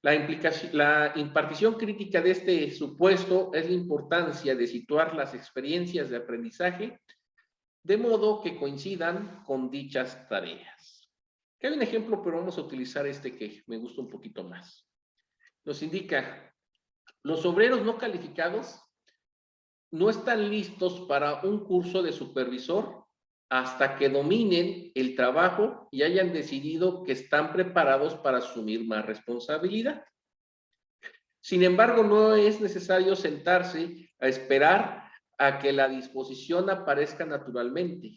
La impartición crítica de este supuesto es la importancia de situar las experiencias de aprendizaje de modo que coincidan con dichas tareas. Aquí hay un ejemplo, pero vamos a utilizar este que me gusta un poquito más. Nos indica, los obreros no calificados no están listos para un curso de supervisor hasta que dominen el trabajo y hayan decidido que están preparados para asumir más responsabilidad. Sin embargo, no es necesario sentarse a esperar a que la disposición aparezca naturalmente.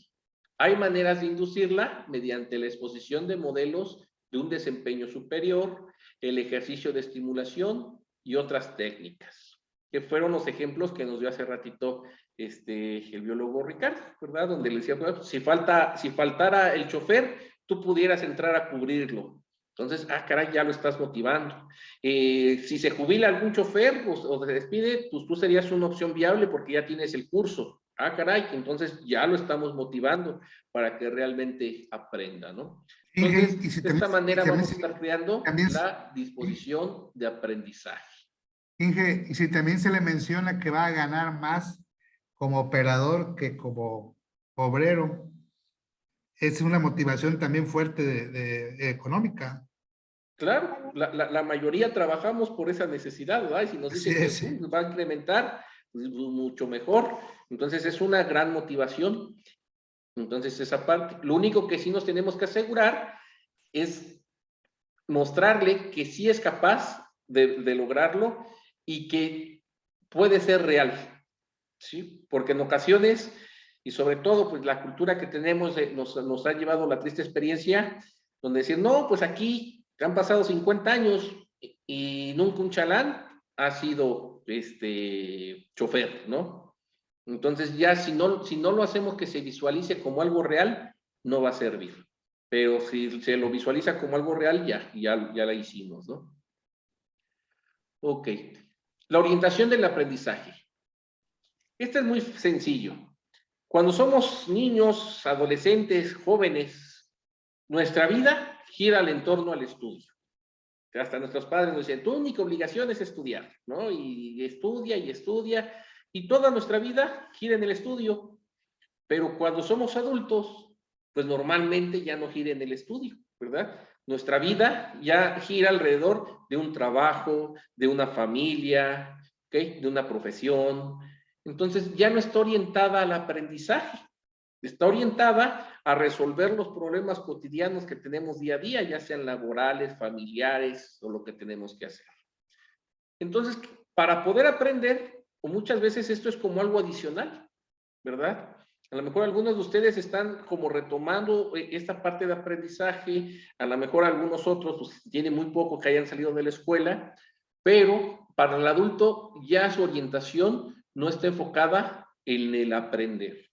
Hay maneras de inducirla mediante la exposición de modelos de un desempeño superior, el ejercicio de estimulación y otras técnicas, que fueron los ejemplos que nos dio hace ratito el biólogo Ricardo, ¿verdad? Donde le decía, bueno, si faltara el chofer, tú pudieras entrar a cubrirlo. Entonces, caray, ya lo estás motivando. Si se jubila algún chofer o se despide, pues tú serías una opción viable porque ya tienes el curso. Caray, entonces ya lo estamos motivando para que realmente aprenda, ¿no? Entonces, de esta manera vamos a estar creando la disposición de aprendizaje. Inge, y si también se le menciona que va a ganar más como operador que como obrero, es una motivación también fuerte económica. Claro, la mayoría trabajamos por esa necesidad, ¿verdad? Y si nos dicen que va a incrementar, pues mucho mejor. Entonces es una gran motivación. Entonces esa parte, lo único que sí nos tenemos que asegurar es mostrarle que sí es capaz de lograrlo y que puede ser real, ¿sí? Porque en ocasiones, y sobre todo pues la cultura que tenemos nos ha llevado la triste experiencia donde decir, no, pues aquí han pasado 50 años y nunca un chalán ha sido chofer, ¿no? Entonces ya si no lo hacemos que se visualice como algo real, no va a servir. Pero si se lo visualiza como algo real, ya la hicimos, ¿no? Ok. La orientación del aprendizaje. Este es muy sencillo. Cuando somos niños, adolescentes, jóvenes, nuestra vida gira al entorno al estudio. Hasta nuestros padres nos decían, tu única obligación es estudiar, ¿no? Y estudia y estudia. Y toda nuestra vida gira en el estudio. Pero cuando somos adultos, pues normalmente ya no gira en el estudio, ¿verdad? Nuestra vida ya gira alrededor de un trabajo, de una familia, ¿okay? De una profesión. Entonces ya no está orientada al aprendizaje, está orientada a resolver los problemas cotidianos que tenemos día a día, ya sean laborales, familiares o lo que tenemos que hacer. Entonces, para poder aprender, o muchas veces esto es como algo adicional, ¿verdad? A lo mejor algunos de ustedes están como retomando esta parte de aprendizaje, a lo mejor algunos otros pues, tienen muy poco que hayan salido de la escuela, pero para el adulto ya su orientación no está enfocada en el aprender.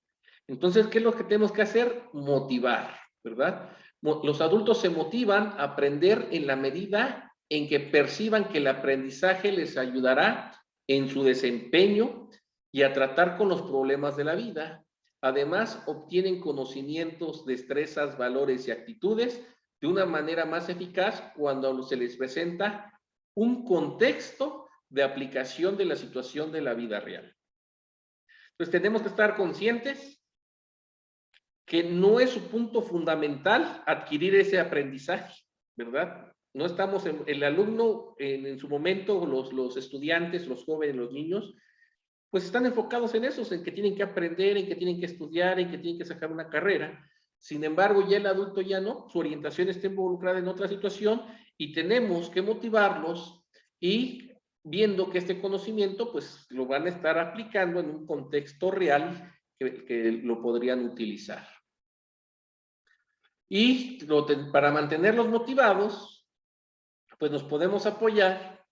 Entonces, ¿qué es lo que tenemos que hacer? Motivar, ¿verdad? Los adultos se motivan a aprender en la medida en que perciban que el aprendizaje les ayudará en su desempeño y a tratar con los problemas de la vida. Además, obtienen conocimientos, destrezas, valores y actitudes de una manera más eficaz cuando se les presenta un contexto de aplicación de la situación de la vida real. Entonces, tenemos que estar conscientes que no es su punto fundamental adquirir ese aprendizaje, ¿verdad? No estamos el alumno en su momento, los estudiantes, los jóvenes, los niños, pues están enfocados en eso, en que tienen que aprender, en que tienen que estudiar, en que tienen que sacar una carrera. Sin embargo, ya el adulto ya no, su orientación está involucrada en otra situación y tenemos que motivarlos y viendo que este conocimiento pues lo van a estar aplicando en un contexto real que lo podrían utilizar. Y para mantenerlos motivados, pues nos podemos apoyar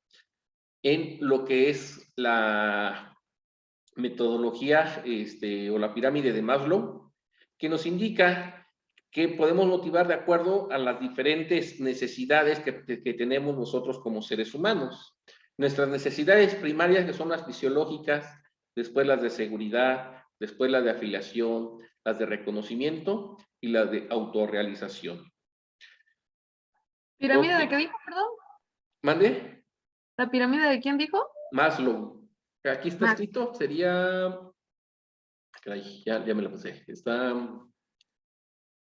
en lo que es la metodología o la pirámide de Maslow, que nos indica que podemos motivar de acuerdo a las diferentes necesidades que tenemos nosotros como seres humanos. Nuestras necesidades primarias, que son las fisiológicas, después las de seguridad, después las de afiliación, las de reconocimiento y las de autorrealización. ¿Pirámide de qué dijo, perdón? ¿Mande? ¿La pirámide de quién dijo? Maslow. Aquí está escrito, sería... Caray, ya me lo puse. Está...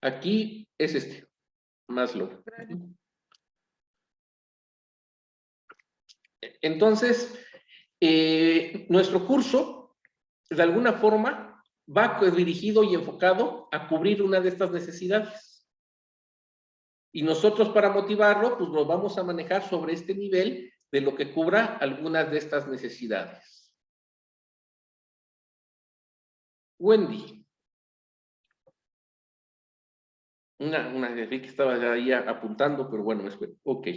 Aquí es Maslow. Entonces, nuestro curso, de alguna forma, va dirigido y enfocado a cubrir una de estas necesidades. Y nosotros, para motivarlo, pues lo vamos a manejar sobre este nivel de lo que cubra algunas de estas necesidades. Wendy. Una que estaba ahí apuntando, pero bueno, ok.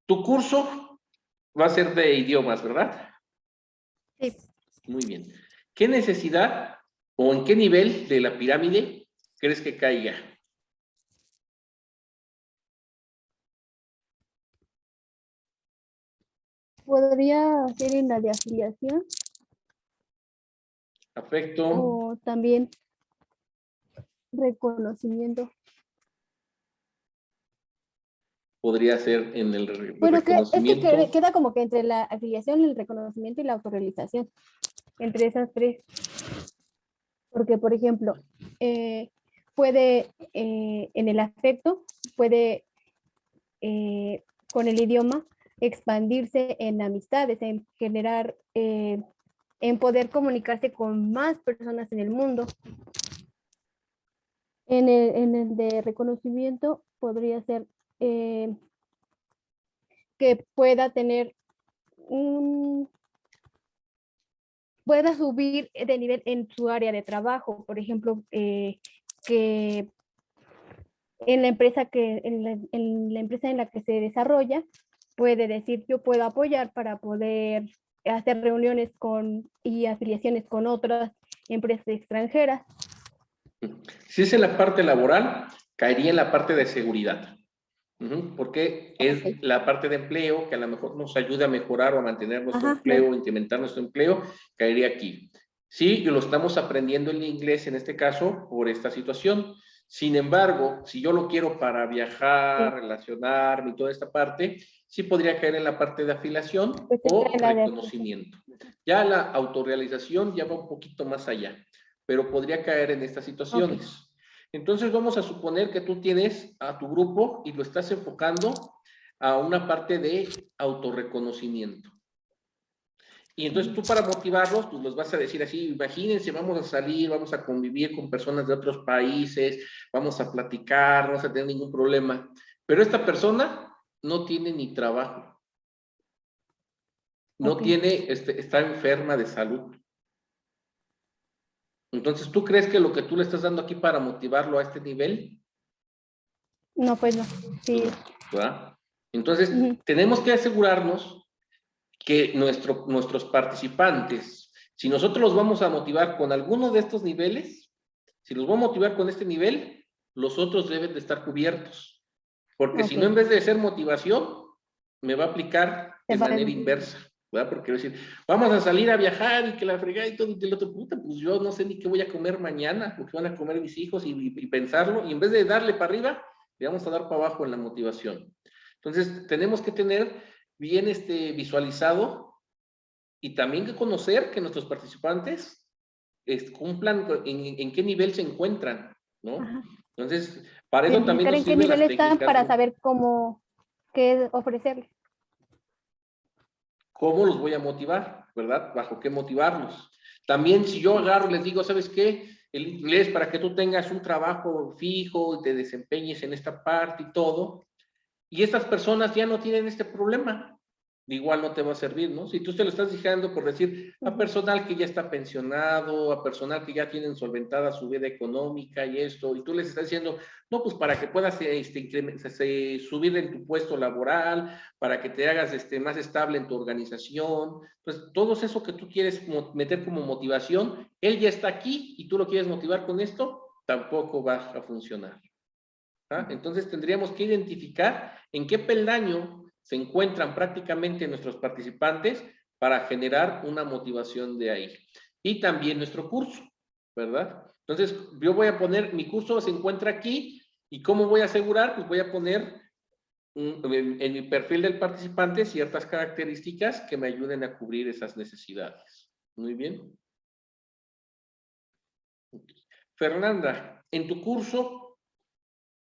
Tu curso va a ser de idiomas, ¿verdad? Sí. Muy bien. ¿Qué necesidad o en qué nivel de la pirámide crees que caiga? Podría ser en la de afiliación Afecto. o también reconocimiento. Podría ser en el Bueno, es reconocimiento. que queda como que entre la afiliación, el reconocimiento y la autorrealización. Entre esas tres. Porque, por ejemplo, puede, en el afecto, puede, con el idioma, expandirse en amistades, en generar, en poder comunicarse con más personas en el mundo. En el de reconocimiento podría ser que pueda tener pueda subir de nivel en su área de trabajo, por ejemplo, que en la empresa en la empresa en la que se desarrolla, puede decir, yo puedo apoyar para poder hacer reuniones y afiliaciones con otras empresas extranjeras. Si es en la parte laboral, caería en la parte de seguridad. Porque es la parte de empleo que a lo mejor nos ayuda a mejorar o a mantener nuestro empleo, incrementar nuestro empleo, caería aquí. Sí, lo estamos aprendiendo en inglés en este caso por esta situación. Sin embargo, si yo lo quiero para viajar, relacionarme y toda esta parte, sí podría caer en la parte de afiliación o reconocimiento. Ya la autorrealización ya va un poquito más allá, pero podría caer en estas situaciones. Entonces vamos a suponer que tú tienes a tu grupo y lo estás enfocando a una parte de autorreconocimiento. Y entonces tú, para motivarlos, pues los vas a decir así: imagínense, vamos a salir, vamos a convivir con personas de otros países, vamos a platicar, no vamos a tener ningún problema. Pero esta persona no tiene ni trabajo. No tiene, está enferma de salud. Entonces, ¿tú crees que lo que tú le estás dando aquí para motivarlo a este nivel? No, pues no. Sí. ¿Verdad? Entonces, tenemos que asegurarnos que nuestros participantes, si nosotros los vamos a motivar con alguno de estos niveles, si los vamos a motivar con este nivel, los otros deben de estar cubiertos. Porque si no, en vez de ser motivación, me va a aplicar de manera inversa. ¿Verdad? Porque decir, vamos a salir a viajar y que la fregada y todo, y el otro, puta, pues yo no sé ni qué voy a comer mañana, porque van a comer mis hijos y pensarlo, y en vez de darle para arriba, le vamos a dar para abajo en la motivación. Entonces, tenemos que tener bien visualizado y también que conocer que nuestros participantes cumplan en qué nivel se encuentran, ¿no? Entonces, para eso también nos sirven las técnicas. Para saber qué ofrecerles. ¿Cómo los voy a motivar? ¿Verdad? ¿Bajo qué motivarlos? También si yo agarro y les digo, ¿sabes qué? El inglés para que tú tengas un trabajo fijo y te desempeñes en esta parte y todo, y estas personas ya no tienen este problema, igual no te va a servir, ¿no? Si tú te lo estás dejando, por decir, a personal que ya está pensionado, a personal que ya tienen solventada su vida económica y esto, y tú les estás diciendo, no, pues para que puedas subir en tu puesto laboral, para que te hagas más estable en tu organización, pues todo eso que tú quieres meter como motivación, él ya está aquí y tú lo quieres motivar con esto, tampoco va a funcionar. ¿Ah? Entonces tendríamos que identificar en qué peldaño se encuentran prácticamente nuestros participantes para generar una motivación de ahí. Y también nuestro curso, ¿verdad? Entonces yo voy a poner, mi curso se encuentra aquí, ¿y cómo voy a asegurar? Pues voy a poner en mi perfil del participante ciertas características que me ayuden a cubrir esas necesidades. Muy bien. Fernanda, en tu curso,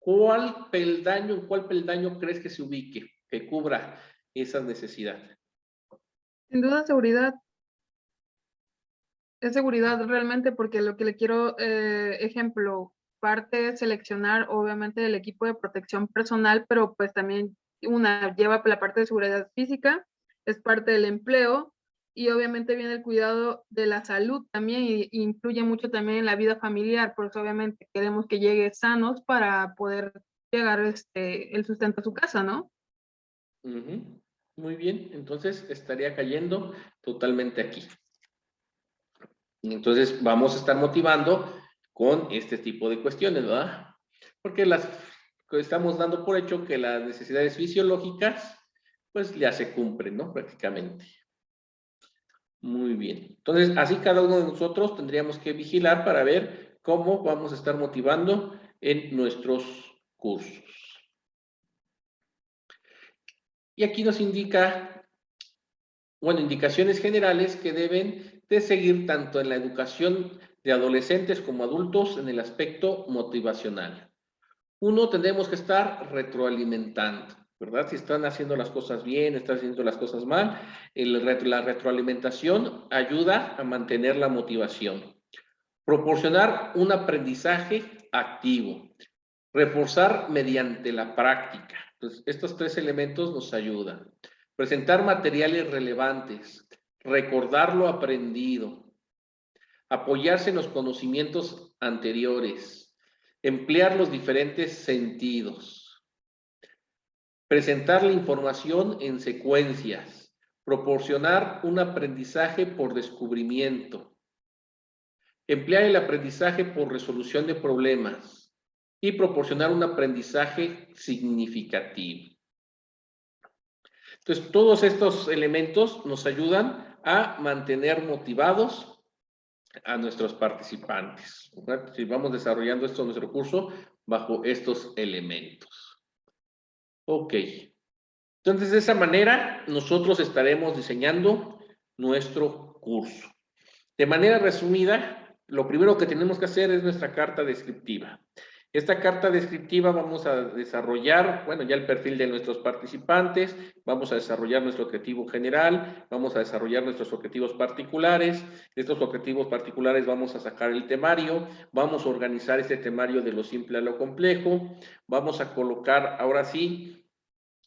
¿en cuál peldaño crees que se ubique, que cubra esas necesidades? Sin duda, seguridad. Es seguridad realmente porque lo que le quiero, ejemplo, parte es seleccionar obviamente el equipo de protección personal, pero pues también lleva la parte de seguridad física, es parte del empleo y obviamente viene el cuidado de la salud también y influye mucho también en la vida familiar, porque obviamente queremos que llegue sanos para poder llegar el sustento a su casa, ¿no? Muy bien, entonces estaría cayendo totalmente aquí. Entonces vamos a estar motivando con este tipo de cuestiones, ¿verdad? Porque estamos dando por hecho que las necesidades fisiológicas pues ya se cumplen, ¿no? Prácticamente. Muy bien. Entonces, así cada uno de nosotros tendríamos que vigilar para ver cómo vamos a estar motivando en nuestros cursos. Y aquí nos indica, bueno, indicaciones generales que deben de seguir tanto en la educación de adolescentes como adultos en el aspecto motivacional. Uno, tendremos que estar retroalimentando, ¿verdad? Si están haciendo las cosas bien, están haciendo las cosas mal, la retroalimentación ayuda a mantener la motivación. Proporcionar un aprendizaje activo. Reforzar mediante la práctica. Entonces, estos tres elementos nos ayudan. Presentar materiales relevantes. Recordar lo aprendido. Apoyarse en los conocimientos anteriores. Emplear los diferentes sentidos. Presentar la información en secuencias. Proporcionar un aprendizaje por descubrimiento. Emplear el aprendizaje por resolución de problemas y proporcionar un aprendizaje significativo. Entonces, todos estos elementos nos ayudan a mantener motivados a nuestros participantes. Si vamos desarrollando esto en nuestro curso bajo estos elementos. Ok. Entonces, de esa manera, nosotros estaremos diseñando nuestro curso. De manera resumida, lo primero que tenemos que hacer es nuestra carta descriptiva. Esta carta descriptiva vamos a desarrollar, bueno, ya el perfil de nuestros participantes, vamos a desarrollar nuestro objetivo general, vamos a desarrollar nuestros objetivos particulares. De estos objetivos particulares vamos a sacar el temario, vamos a organizar este temario de lo simple a lo complejo, vamos a colocar, ahora sí,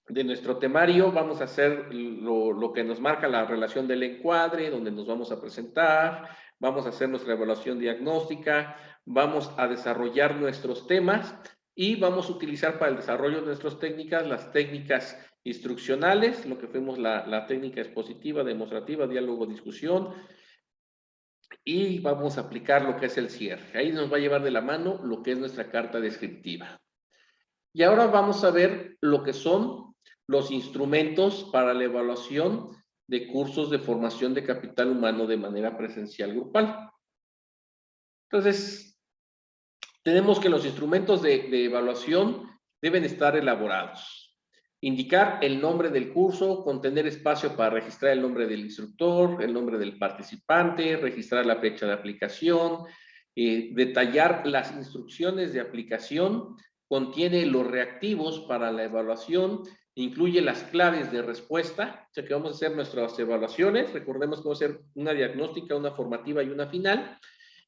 de nuestro temario, vamos a hacer lo que nos marca la relación del encuadre, donde nos vamos a presentar, vamos a hacer nuestra evaluación diagnóstica, vamos a desarrollar nuestros temas y vamos a utilizar para el desarrollo de nuestras técnicas las técnicas instruccionales, lo que fuimos la técnica expositiva, demostrativa, diálogo, discusión, y vamos a aplicar lo que es el cierre. Ahí nos va a llevar de la mano lo que es nuestra carta descriptiva. Y ahora vamos a ver lo que son los instrumentos para la evaluación de cursos de formación de capital humano de manera presencial grupal. Entonces, tenemos que los instrumentos de evaluación deben estar elaborados. Indicar el nombre del curso, contener espacio para registrar el nombre del instructor, el nombre del participante, registrar la fecha de aplicación, detallar las instrucciones de aplicación, contiene los reactivos para la evaluación incluye las claves de respuesta, o sea que vamos a hacer nuestras evaluaciones, recordemos que vamos a hacer una diagnóstica, una formativa y una final,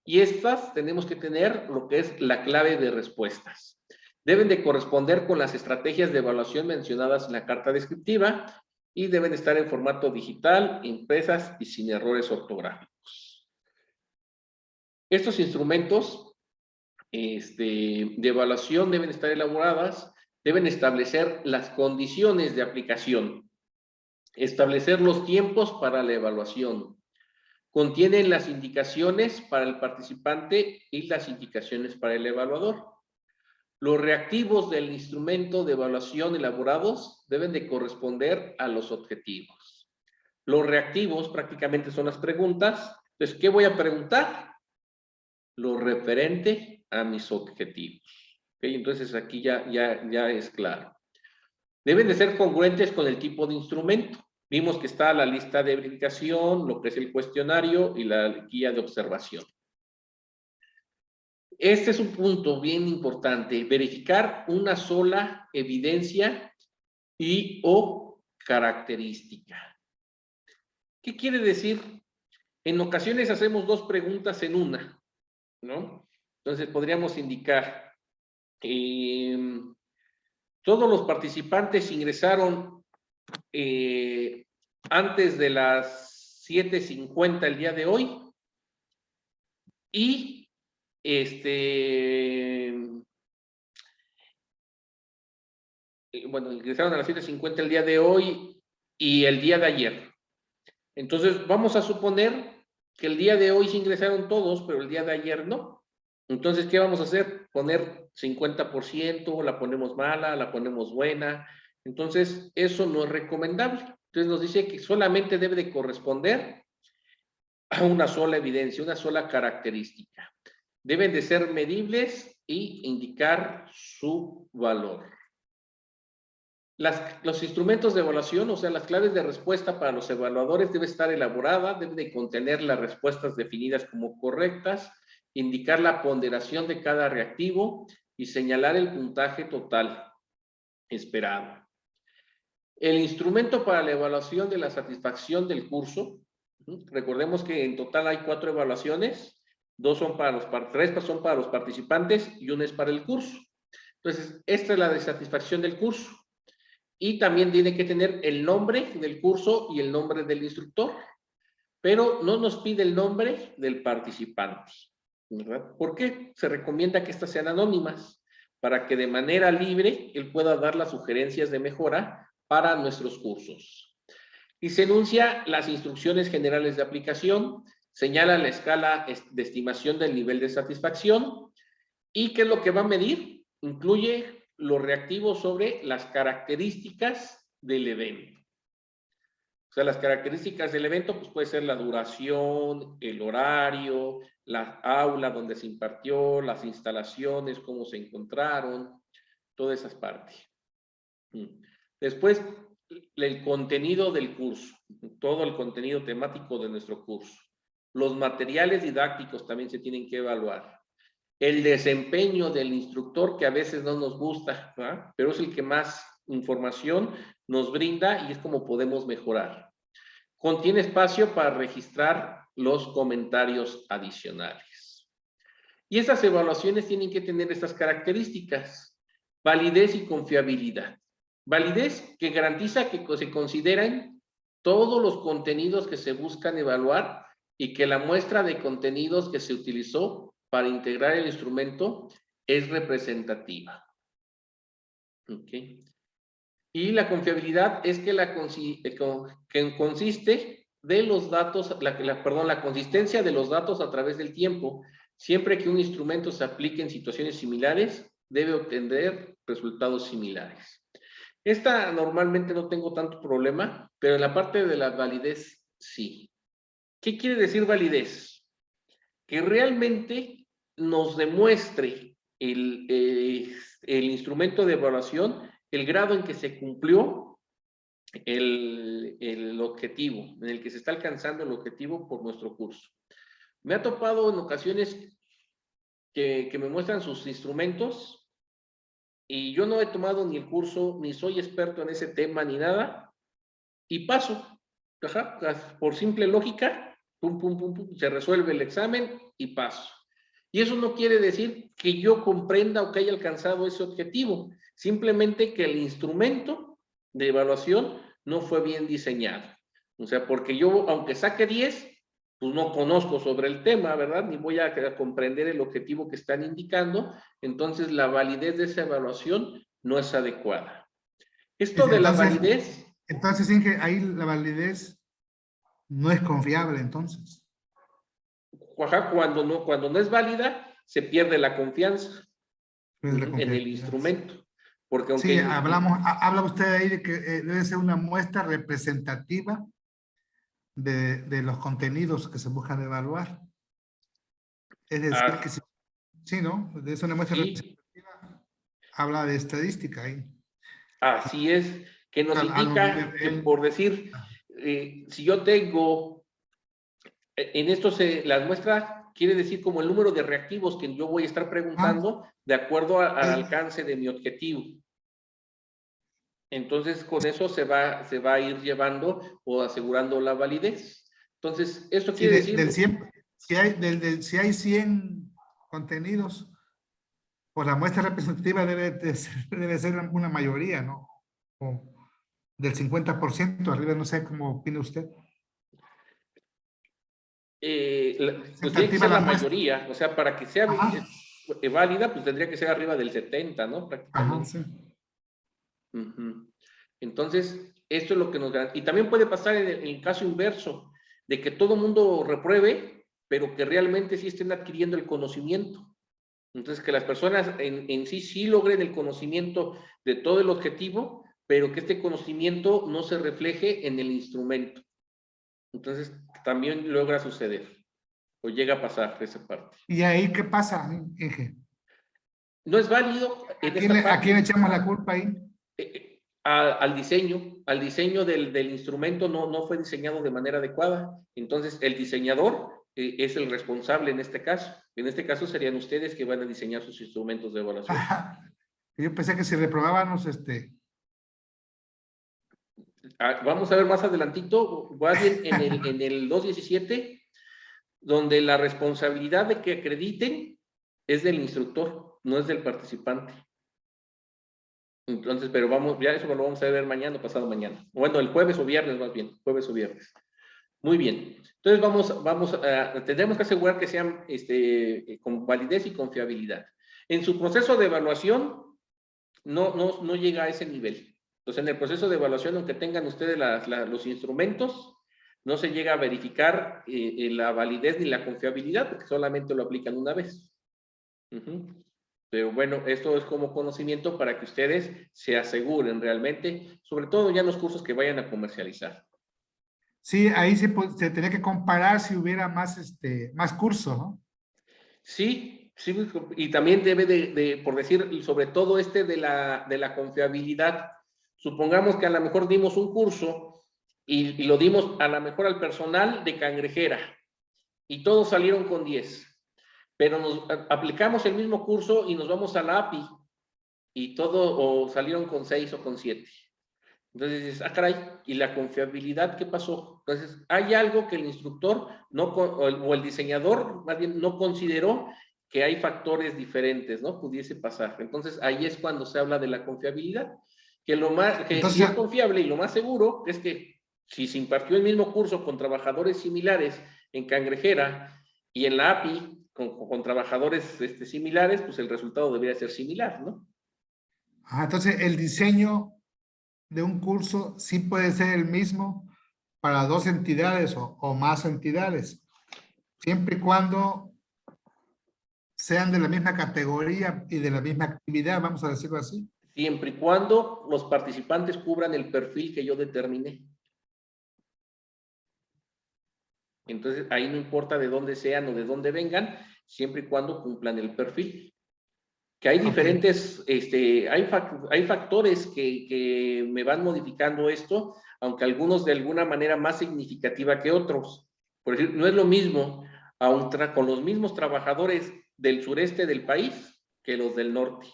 y estas tenemos que tener lo que es la clave de respuestas. Deben de corresponder con las estrategias de evaluación mencionadas en la carta descriptiva y deben estar en formato digital, impresas y sin errores ortográficos. Estos instrumentos de evaluación deben estar elaboradas, deben establecer las condiciones de aplicación, establecer los tiempos para la evaluación, contienen las indicaciones para el participante y las indicaciones para el evaluador. Los reactivos del instrumento de evaluación elaborados deben de corresponder a los objetivos. Los reactivos prácticamente son las preguntas. Entonces, ¿qué voy a preguntar? Lo referente a mis objetivos. ¿Okay? Entonces, aquí ya es claro. Deben de ser congruentes con el tipo de instrumento. Vimos que está la lista de verificación, lo que es el cuestionario y la guía de observación. Este es un punto bien importante, verificar una sola evidencia y o característica. ¿Qué quiere decir? En ocasiones hacemos dos preguntas en una, ¿no? Entonces podríamos indicar, todos los participantes ingresaron antes de las 7:50 el día de hoy y bueno, ingresaron a las 7:50 el día de hoy y el día de ayer. Entonces, vamos a suponer que el día de hoy se ingresaron todos, pero el día de ayer no. Entonces, ¿qué vamos a hacer? Poner 50%, la ponemos mala, la ponemos buena. Entonces, eso no es recomendable. Entonces, nos dice que solamente debe de corresponder a una sola evidencia, una sola característica. Deben de ser medibles y indicar su valor. Los instrumentos de evaluación, o sea, las claves de respuesta para los evaluadores debe estar elaborada, debe de contener las respuestas definidas como correctas, indicar la ponderación de cada reactivo y señalar el puntaje total esperado. El instrumento para la evaluación de la satisfacción del curso, recordemos que en total hay 4 evaluaciones, 3 son para los participantes y 1 es para el curso. Entonces, esta es la de satisfacción del curso. Y también tiene que tener el nombre del curso y el nombre del instructor, pero no nos pide el nombre del participante, ¿verdad? ¿Por qué? Se recomienda que estas sean anónimas, para que de manera libre él pueda dar las sugerencias de mejora para nuestros cursos. Y se enuncia las instrucciones generales de aplicación, señala la escala de estimación del nivel de satisfacción y qué es lo que va a medir. Incluye los reactivos sobre las características del evento. O sea, las características del evento, pues puede ser la duración, el horario, la aula donde se impartió, las instalaciones, cómo se encontraron, todas esas partes. Después, el contenido del curso, todo el contenido temático de nuestro curso. Los materiales didácticos también se tienen que evaluar. El desempeño del instructor, que a veces no nos gusta, ¿verdad? Pero es el que más información nos brinda y es como podemos mejorar. Contiene espacio para registrar los comentarios adicionales. Y estas evaluaciones tienen que tener estas características: validez y confiabilidad. Validez, que garantiza que se consideran todos los contenidos que se buscan evaluar y que la muestra de contenidos que se utilizó para integrar el instrumento es representativa. ¿Okay? Y la confiabilidad es que consiste de los datos, la consistencia de los datos a través del tiempo. Siempre que un instrumento se aplique en situaciones similares, debe obtener resultados similares. Esta normalmente no tengo tanto problema, pero en la parte de la validez sí. ¿Qué quiere decir validez? Que realmente nos demuestre el instrumento de evaluación, el grado en que se cumplió el objetivo, en el que se está alcanzando el objetivo por nuestro curso. Me ha topado en ocasiones que me muestran sus instrumentos y yo no he tomado ni el curso, ni soy experto en ese tema, ni nada, y paso. Ajá, por simple lógica, pum, pum, pum, pum, se resuelve el examen y paso. Y eso no quiere decir que yo comprenda o que haya alcanzado ese objetivo, simplemente que el instrumento de evaluación no fue bien diseñado. O sea, porque yo, aunque saque 10, pues no conozco sobre el tema, ¿verdad? Ni voy a comprender el objetivo que están indicando, entonces la validez de esa evaluación no es adecuada. Esto de la validez... Entonces, Inge, ahí la validez no es confiable, entonces. Cuando no es válida, se pierde la confianza en el instrumento. Porque aunque... Sí, habla usted ahí de que debe ser una muestra representativa de los contenidos que se buscan evaluar. Es decir, que sí, ¿no? Es una muestra representativa. Habla de estadística ahí. Así es, que nos indica que, por decir, si yo tengo, en esto las muestras quiere decir como el número de reactivos que yo voy a estar preguntando de acuerdo al alcance de mi objetivo. Entonces, con eso se va a ir llevando o asegurando la validez. Entonces, esto quiere decir... Del 100, si hay 100 contenidos, pues la muestra representativa debe ser una mayoría, ¿no? O del 50% arriba, no sé cómo opina usted. Pues tiene que ser la mayoría, o sea, para que sea válida, pues tendría que ser arriba del 70, ¿no? Prácticamente. Sí. Entonces, esto es lo que nos da. Y también puede pasar en el caso inverso, de que todo mundo repruebe, pero que realmente sí estén adquiriendo el conocimiento. Entonces, que las personas en sí logren el conocimiento de todo el objetivo, pero que este conocimiento no se refleje en el instrumento. Entonces, también logra suceder, o llega a pasar esa parte. ¿Y ahí qué pasa, Inge? No es válido. ¿A quién echamos la culpa ahí? Al diseño del instrumento no fue diseñado de manera adecuada. Entonces, el diseñador es el responsable en este caso. En este caso serían ustedes que van a diseñar sus instrumentos de evaluación. Yo pensé que si reprobábamos vamos a ver más adelantito, va bien en el 217, donde la responsabilidad de que acrediten es del instructor, no es del participante. Entonces, pero ya eso lo vamos a ver mañana o pasado mañana. Bueno, el jueves o viernes más bien, jueves o viernes. Muy bien. Entonces tendremos que asegurar que sean con validez y confiabilidad. En su proceso de evaluación no llega a ese nivel. Entonces, en el proceso de evaluación, aunque tengan ustedes los instrumentos, no se llega a verificar la validez ni la confiabilidad, porque solamente lo aplican una vez. Pero bueno, esto es como conocimiento para que ustedes se aseguren realmente, sobre todo ya en los cursos que vayan a comercializar. Sí, ahí se tenía que comparar si hubiera más cursos, ¿no? Sí, y también debe por decir, sobre todo de la confiabilidad. Supongamos que a lo mejor dimos un curso y lo dimos a lo mejor al personal de Cangrejera y todos salieron con 10. Pero nos aplicamos el mismo curso y nos vamos a la API y o salieron con 6 o con 7. Entonces dices, caray, ¿y la confiabilidad qué pasó? Entonces, hay algo que el instructor o el diseñador más bien no consideró, que hay factores diferentes, ¿no? Pudiese pasar. Entonces, ahí es cuando se habla de la confiabilidad. Entonces, si es confiable y lo más seguro es que si se impartió el mismo curso con trabajadores similares en Cangrejera y en la API con trabajadores similares, pues el resultado debería ser similar, ¿no? Entonces, el diseño de un curso sí puede ser el mismo para 2 entidades o más entidades, siempre y cuando sean de la misma categoría y de la misma actividad, vamos a decirlo así. Siempre y cuando los participantes cubran el perfil que yo determiné. Entonces, ahí no importa de dónde sean o de dónde vengan, siempre y cuando cumplan el perfil. Que hay diferentes, hay factores que me van modificando esto, aunque algunos de alguna manera más significativa que otros. Por ejemplo, no es lo mismo con los mismos trabajadores del sureste del país que los del norte.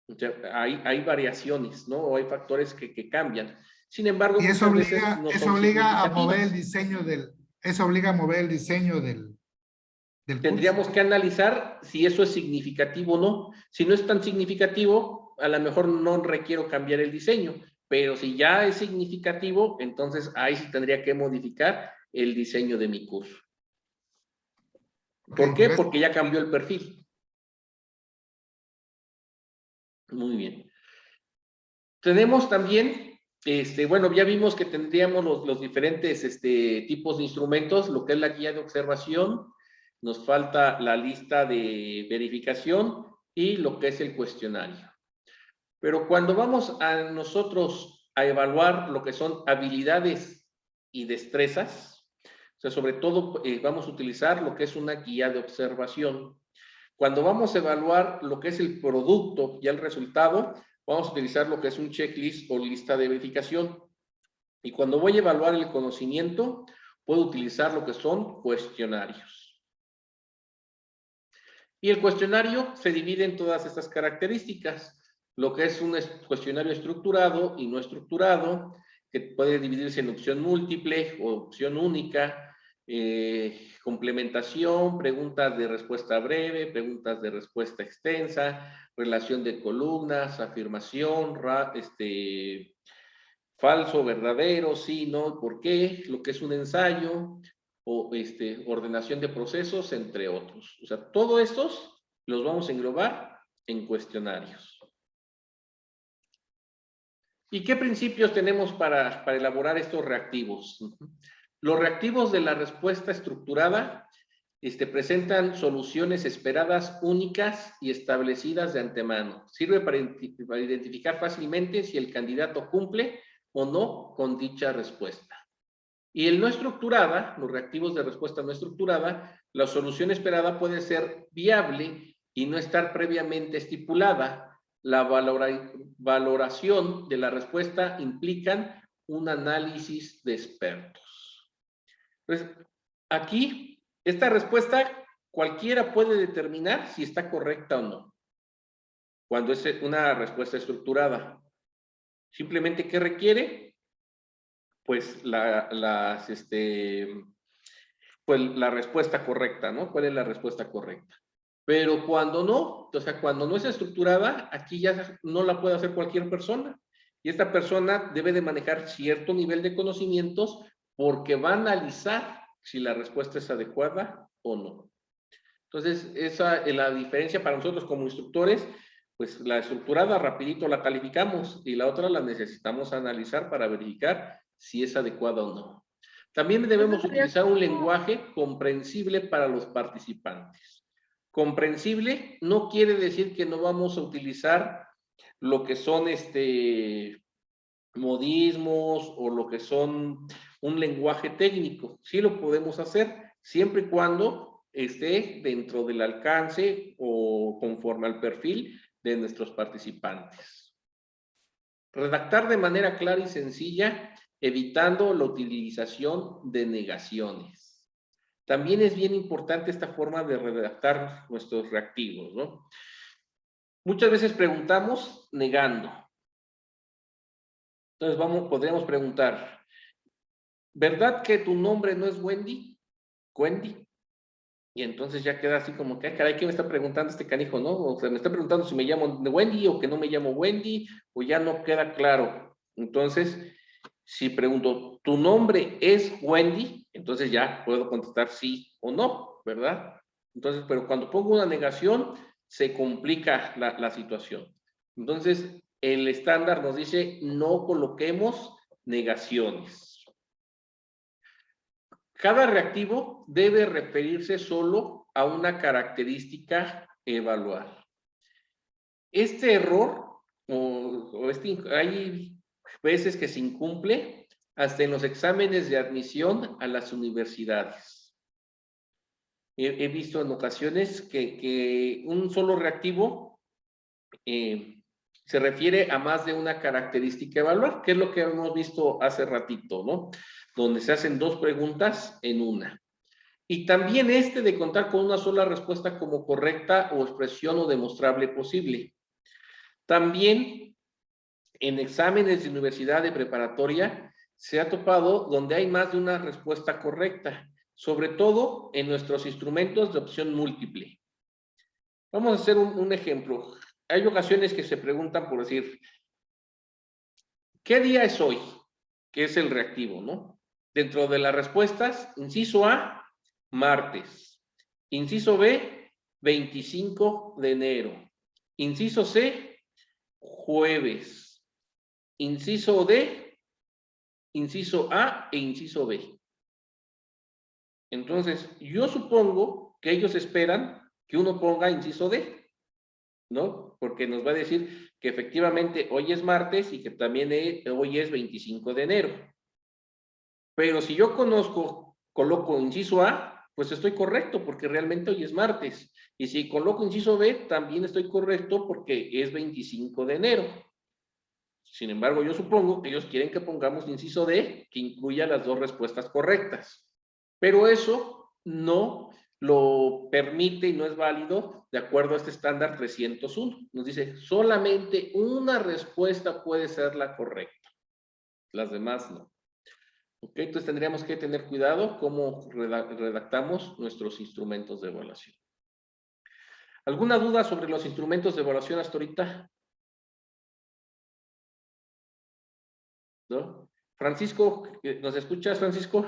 O sea, hay variaciones, ¿no? O hay factores que cambian. Sin embargo, Y eso muchas veces obliga, no eso son obliga a mover el significativas. diseño eso obliga a mover el diseño del curso. Tendríamos que analizar si eso es significativo o no. Si no es tan significativo, a lo mejor no requiero cambiar el diseño, pero si ya es significativo, entonces ahí sí tendría que modificar el diseño de mi curso. ¿Por Ok, qué? gracias. Porque ya cambió el perfil. Muy bien. Tenemos también, bueno, ya vimos que tendríamos los diferentes tipos de instrumentos, lo que es la guía de observación, nos falta la lista de verificación y lo que es el cuestionario. Pero cuando vamos a nosotros a evaluar lo que son habilidades y destrezas, o sea, sobre todo vamos a utilizar lo que es una guía de observación. Cuando vamos a evaluar lo que es el producto y el resultado, vamos a utilizar lo que es un checklist o lista de verificación. Y cuando voy a evaluar el conocimiento, puedo utilizar lo que son cuestionarios. Y el cuestionario se divide en todas estas características. Lo que es un cuestionario estructurado y no estructurado, que puede dividirse en opción múltiple o opción única, complementación, preguntas de respuesta breve, preguntas de respuesta extensa, relación de columnas, afirmación, falso, verdadero, sí, no, por qué, lo que es un ensayo, o ordenación de procesos, entre otros. O sea, todos estos los vamos a englobar en cuestionarios. ¿Y qué principios tenemos para elaborar estos reactivos? Los reactivos de la respuesta estructurada presentan soluciones esperadas únicas y establecidas de antemano. Sirve para identificar fácilmente si el candidato cumple o no con dicha respuesta. Y el no estructurada, los reactivos de respuesta no estructurada, la solución esperada puede ser viable y no estar previamente estipulada. La valoración de la respuesta implican un análisis de expertos. Entonces, aquí, esta respuesta cualquiera puede determinar si está correcta o no, cuando es una respuesta estructurada. Simplemente, ¿qué requiere? Pues la respuesta correcta, ¿no? ¿Cuál es la respuesta correcta? Pero cuando no, o sea, cuando no es estructurada, aquí ya no la puede hacer cualquier persona. Y esta persona debe de manejar cierto nivel de conocimientos porque va a analizar si la respuesta es adecuada o no. Entonces, esa es la diferencia para nosotros como instructores. Pues la estructurada rapidito la calificamos y la otra la necesitamos analizar para verificar si es adecuada o no. También debemos utilizar un lenguaje comprensible para los participantes. Comprensible no quiere decir que no vamos a utilizar lo que son modismos o lo que son un lenguaje técnico. Sí lo podemos hacer siempre y cuando esté dentro del alcance o conforme al perfil de nuestros participantes. Redactar de manera clara y sencilla, evitando la utilización de negaciones. También es bien importante esta forma de redactar nuestros reactivos, ¿no? Muchas veces preguntamos negando. Entonces podríamos preguntar, ¿verdad que tu nombre no es Wendy? Wendy. Y entonces ya queda así como que, caray, ¿qué me está preguntando este canijo, no? O sea, me está preguntando si me llamo Wendy o que no me llamo Wendy, o ya no queda claro. Entonces, si pregunto, ¿tu nombre es Wendy? Entonces ya puedo contestar sí o no, ¿verdad? Entonces, pero cuando pongo una negación, se complica la situación. Entonces, el estándar nos dice, no coloquemos negaciones. Cada reactivo debe referirse solo a una característica evaluar. Este error, hay veces que se incumple hasta en los exámenes de admisión a las universidades. He visto en ocasiones que un solo reactivo se refiere a más de una característica evaluar, que es lo que hemos visto hace ratito, ¿no? Donde se hacen dos preguntas en una. Y también de contar con una sola respuesta como correcta o expresión o demostrable posible. También en exámenes de universidad de preparatoria se ha topado donde hay más de una respuesta correcta, sobre todo en nuestros instrumentos de opción múltiple. Vamos a hacer un ejemplo. Hay ocasiones que se preguntan por decir, ¿qué día es hoy? Que es el reactivo, ¿no? Dentro de las respuestas, inciso A, martes. Inciso B, 25 de enero. Inciso C, jueves. Inciso D, inciso A e inciso B. Entonces, yo supongo que ellos esperan que uno ponga inciso D, ¿no? Porque nos va a decir que efectivamente hoy es martes y que también hoy es 25 de enero. Pero si yo coloco inciso A, pues estoy correcto porque realmente hoy es martes. Y si coloco inciso B, también estoy correcto porque es 25 de enero. Sin embargo, yo supongo que ellos quieren que pongamos inciso D, que incluya las dos respuestas correctas. Pero eso no lo permite y no es válido de acuerdo a este estándar 301. Nos dice, solamente una respuesta puede ser la correcta. Las demás no. Ok, entonces tendríamos que tener cuidado cómo redactamos nuestros instrumentos de evaluación. ¿Alguna duda sobre los instrumentos de evaluación hasta ahorita? ¿No? Francisco, ¿nos escuchas, Francisco?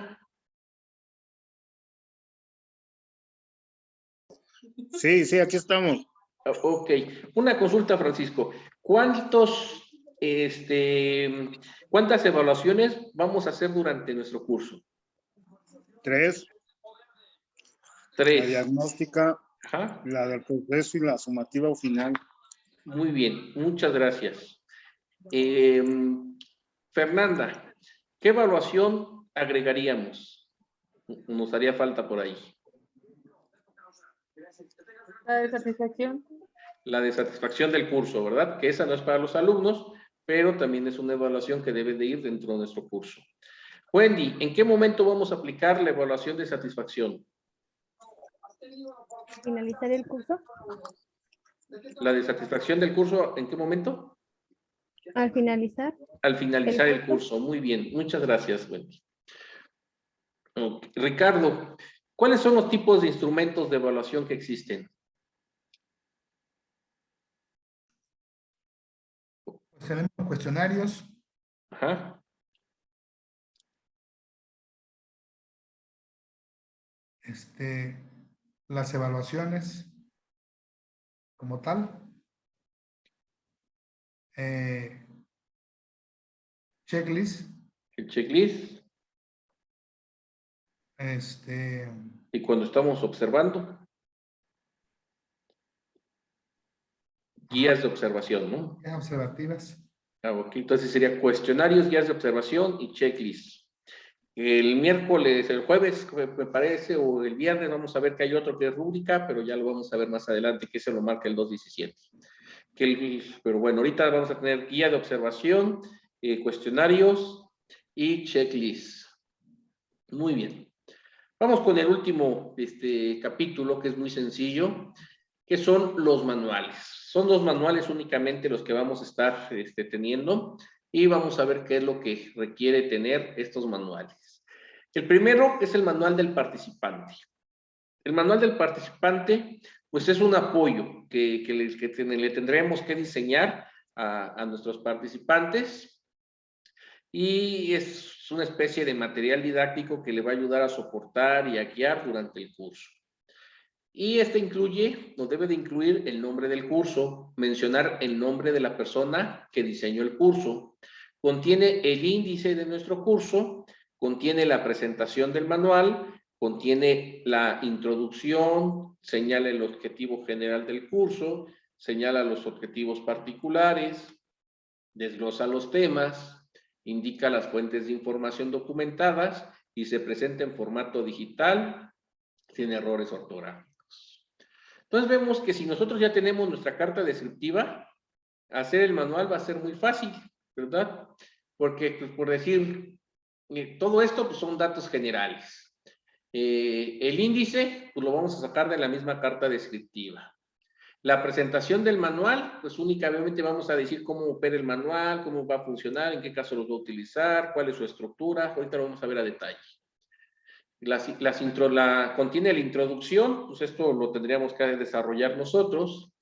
Sí, sí, aquí estamos. Ok, una consulta, Francisco. ¿Cuántas evaluaciones vamos a hacer durante nuestro curso? 3, la 3. diagnóstica, Ajá. la del proceso y la sumativa o final. Muy bien, muchas gracias. Fernanda, ¿qué evaluación agregaríamos? Nos haría falta por ahí. La de satisfacción. La de satisfacción del curso, ¿verdad? Que esa no es para los alumnos, pero también es una evaluación que debe de ir dentro de nuestro curso. Wendy, ¿en qué momento vamos a aplicar la evaluación de satisfacción? Finalizar el curso. La de satisfacción del curso, ¿en qué momento? Al finalizar. Al finalizar el curso. Muy bien, muchas gracias, Wendy. Okay. Ricardo, ¿cuáles son los tipos de instrumentos de evaluación que existen? Pues tenemos cuestionarios, Ajá. las evaluaciones como tal, checklist, El checklist. Y cuando estamos observando, guías de observación, ¿no? guías observativas. Ok, entonces sería cuestionarios, guías de observación y checklist. El miércoles, el jueves, me parece, o el viernes, vamos a ver que hay otro que es rúbrica, pero ya lo vamos a ver más adelante, que se lo marca el 217. Pero bueno, ahorita vamos a tener guía de observación, cuestionarios y checklist. Muy bien. Vamos con el último capítulo, que es muy sencillo, que son los manuales. Son los manuales únicamente los que vamos a estar teniendo y vamos a ver qué es lo que requiere tener estos manuales. El primero es el manual del participante. El manual del participante, pues es un apoyo que le tendremos que diseñar a nuestros participantes y es una especie de material didáctico que le va a ayudar a soportar y a guiar durante el curso. Y incluye, nos debe de incluir el nombre del curso, mencionar el nombre de la persona que diseñó el curso, contiene el índice de nuestro curso, contiene la presentación del manual, contiene la introducción, señala el objetivo general del curso, señala los objetivos particulares, desglosa los temas, indica las fuentes de información documentadas y se presenta en formato digital sin errores ortográficos. Entonces vemos que si nosotros ya tenemos nuestra carta descriptiva, hacer el manual va a ser muy fácil, ¿verdad? Porque, pues, por decir, todo esto pues, son datos generales. El índice, pues lo vamos a sacar de la misma carta descriptiva. La presentación del manual, pues únicamente vamos a decir cómo opera el manual, cómo va a funcionar, en qué caso los va a utilizar, cuál es su estructura. Ahorita lo vamos a ver a detalle. Contiene la introducción, pues esto lo tendríamos que desarrollar nosotros.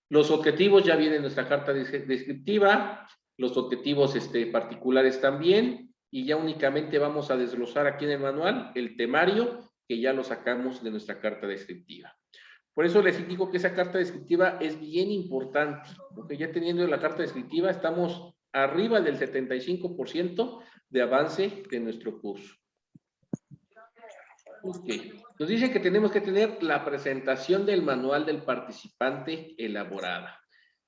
Los objetivos ya vienen en nuestra carta descriptiva, los objetivos particulares también, y ya únicamente vamos a desglosar aquí en el manual el temario, que ya lo sacamos de nuestra carta descriptiva. Por eso les indico que esa carta descriptiva es bien importante, porque ya teniendo la carta descriptiva estamos arriba del 75% de avance de nuestro curso. Ok, nos dice que tenemos que tener la presentación del manual del participante elaborada.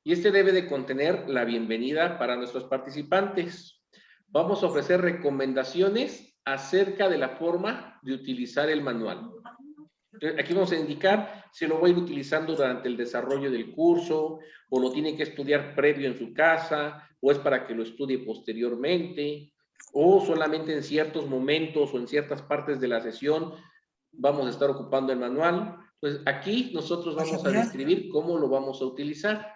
Y este debe de contener la bienvenida para nuestros participantes. Vamos a ofrecer recomendaciones acerca de la forma de utilizar el manual. Aquí vamos a indicar si lo va a ir utilizando durante el desarrollo del curso, o lo tiene que estudiar previo en su casa, o es para que lo estudie posteriormente, o solamente en ciertos momentos o en ciertas partes de la sesión vamos a estar ocupando el manual. Entonces, aquí nosotros vamos a describir cómo lo vamos a utilizar.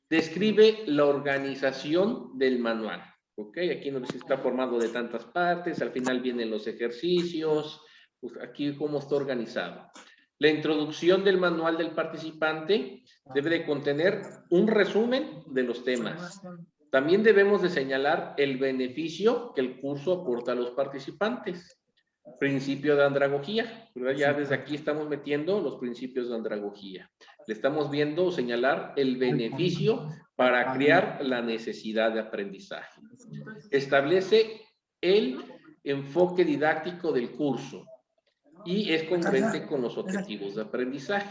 Describe la organización del manual. ¿Ok? Aquí nos está formado de tantas partes, al final vienen los ejercicios, pues aquí cómo está organizado. La introducción del manual del participante debe de contener un resumen de los temas. También debemos de señalar el beneficio que el curso aporta a los participantes. Principio de andragogía, ¿verdad? Ya desde aquí estamos metiendo los principios de andragogía. Le estamos viendo señalar el beneficio para crear la necesidad de aprendizaje. Establece el enfoque didáctico del curso y es congruente con los objetivos de aprendizaje.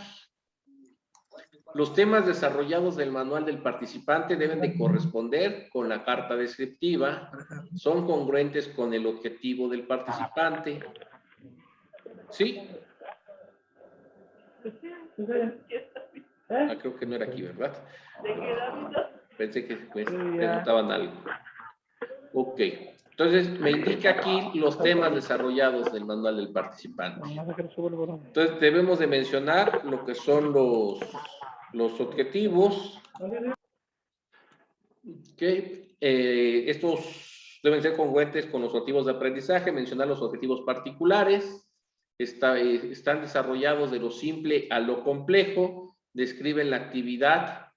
Los temas desarrollados del manual del participante deben de corresponder con la carta descriptiva, son congruentes con el objetivo del participante. ¿Sí? Ah, creo que no era aquí, ¿verdad? Pensé que me preguntaban algo. Ok. Entonces, me indica aquí los temas desarrollados del manual del participante. Entonces, debemos de mencionar lo que son los objetivos. Okay. Estos deben ser congruentes con los objetivos de aprendizaje, mencionar los objetivos particulares, están desarrollados de lo simple a lo complejo, describen la actividad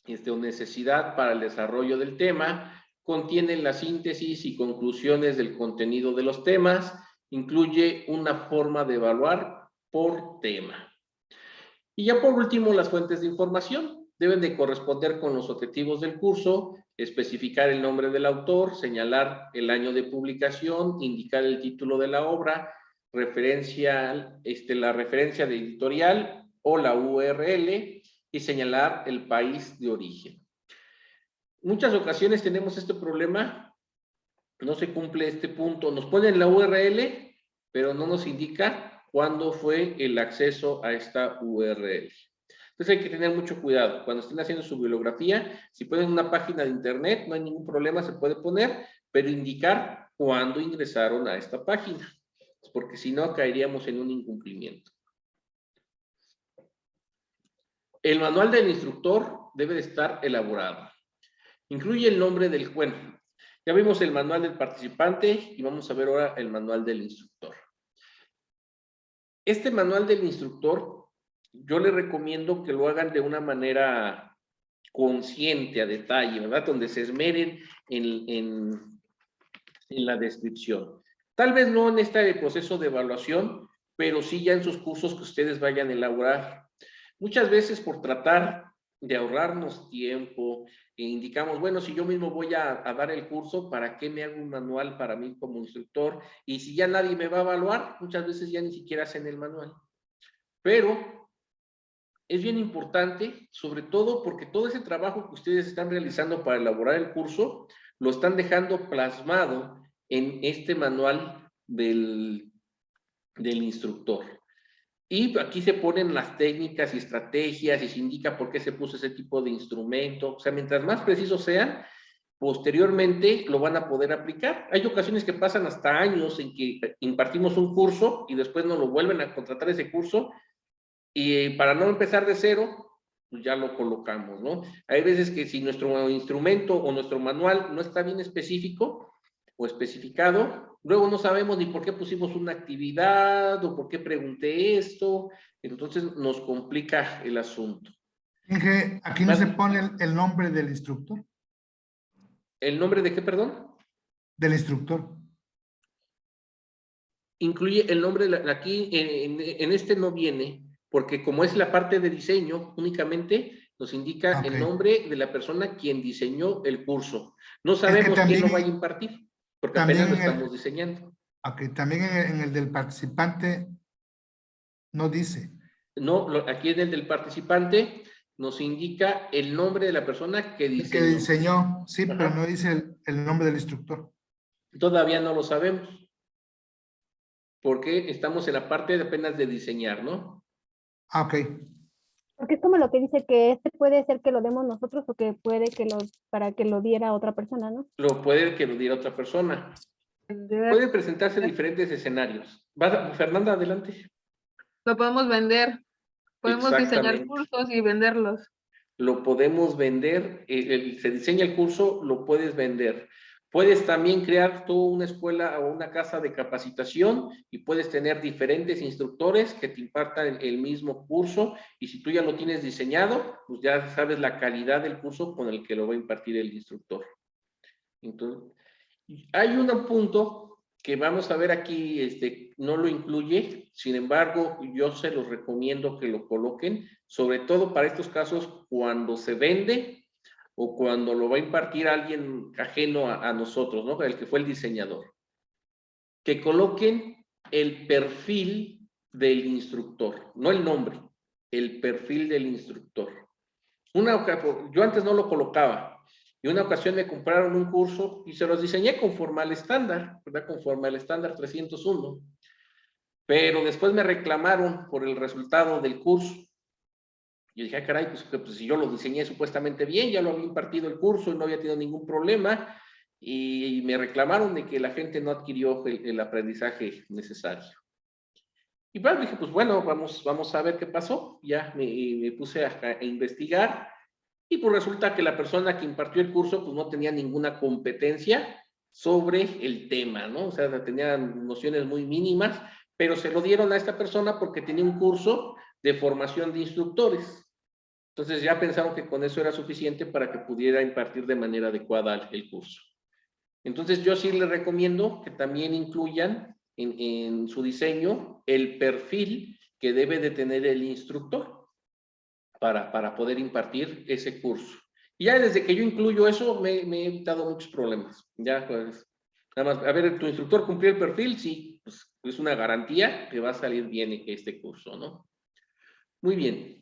o necesidad para el desarrollo del tema, contienen la síntesis y conclusiones del contenido de los temas, incluye una forma de evaluar por tema. Y ya por último, las fuentes de información deben de corresponder con los objetivos del curso, especificar el nombre del autor, señalar el año de publicación, indicar el título de la obra, la referencia de editorial o la URL y señalar el país de origen. Muchas ocasiones tenemos este problema, no se cumple este punto, nos ponen la URL, pero no nos indica cuándo fue el acceso a esta URL. Entonces hay que tener mucho cuidado. Cuando estén haciendo su bibliografía, si ponen una página de internet, no hay ningún problema, se puede poner, pero indicar cuándo ingresaron a esta página, porque si no caeríamos en un incumplimiento. El manual del instructor debe de estar elaborado. Incluye el nombre del bueno. Ya vimos el manual del participante y vamos a ver ahora el manual del instructor. Este manual del instructor, yo les recomiendo que lo hagan de una manera consciente, a detalle, ¿verdad? Donde se esmeren en la descripción. Tal vez no en este proceso de evaluación, pero sí ya en sus cursos que ustedes vayan a elaborar. Muchas veces por tratar de ahorrarnos tiempo, indicamos, bueno, si yo mismo voy a dar el curso, ¿para qué me hago un manual para mí como instructor? Y si ya nadie me va a evaluar, muchas veces ya ni siquiera hacen el manual. Pero es bien importante, sobre todo porque todo ese trabajo que ustedes están realizando para elaborar el curso, lo están dejando plasmado en este manual del instructor. Y aquí se ponen las técnicas y estrategias y se indica por qué se puso ese tipo de instrumento. O sea, mientras más precisos sean, posteriormente lo van a poder aplicar. Hay ocasiones que pasan hasta años en que impartimos un curso y después nos lo vuelven a contratar ese curso y para no empezar de cero, pues ya lo colocamos, ¿no? Hay veces que si nuestro instrumento o nuestro manual no está bien específico o especificado, luego no sabemos ni por qué pusimos una actividad o por qué pregunté esto, entonces nos complica el asunto. Inge, aquí no se pone el nombre del instructor. ¿El nombre de qué, perdón? Del instructor. Incluye el nombre, aquí en este no viene, porque como es la parte de diseño, únicamente nos indica el nombre de la persona quien diseñó el curso. No sabemos quién lo va a impartir, porque apenas lo estamos diseñando. Ok, también en el del participante no dice. No, aquí en el del participante nos indica el nombre de la persona que diseñó. Que diseñó, sí, Ajá. pero no dice el nombre del instructor. Todavía no lo sabemos, porque estamos en la parte de apenas de diseñar, ¿no? Ah, ok. Porque es como lo que dice que este puede ser que lo demos nosotros o que puede que para que lo diera otra persona, ¿no? Lo puede que lo diera otra persona. Pueden presentarse diferentes escenarios. Fernanda, adelante. Lo podemos vender. Podemos diseñar Exactamente. cursos y venderlos. Lo podemos vender, se diseña el curso, lo puedes vender. Puedes también crear tú una escuela o una casa de capacitación y puedes tener diferentes instructores que te impartan el mismo curso, y si tú ya lo tienes diseñado, pues ya sabes la calidad del curso con el que lo va a impartir el instructor. Entonces, hay un punto que vamos a ver aquí, no lo incluye, sin embargo, yo se los recomiendo que lo coloquen, sobre todo para estos casos cuando se vende o cuando lo va a impartir alguien ajeno a nosotros, ¿no? El que fue el diseñador. Que coloquen el perfil del instructor, no el nombre, el perfil del instructor. Yo antes no lo colocaba, y una ocasión me compraron un curso y se los diseñé conforme al estándar, ¿verdad? Conforme al estándar 301. Pero después me reclamaron por el resultado del curso. Y dije, caray, pues si yo lo diseñé supuestamente bien, ya lo había impartido el curso y no había tenido ningún problema. Y me reclamaron de que la gente no adquirió el aprendizaje necesario. Y bueno, dije, pues bueno, vamos a ver qué pasó. Ya me puse a investigar. Y pues resulta que la persona que impartió el curso pues no tenía ninguna competencia sobre el tema, ¿no? O sea, tenía nociones muy mínimas, pero se lo dieron a esta persona porque tenía un curso de formación de instructores. Entonces ya pensaron que con eso era suficiente para que pudiera impartir de manera adecuada el curso. Entonces yo sí les recomiendo que también incluyan en su diseño el perfil que debe de tener el instructor para poder impartir ese curso. Y ya desde que yo incluyo eso, me he evitado muchos problemas. Ya, pues, nada más, a ver, ¿tu instructor cumplió el perfil? Sí, pues es una garantía que va a salir bien este curso, ¿no? Muy bien.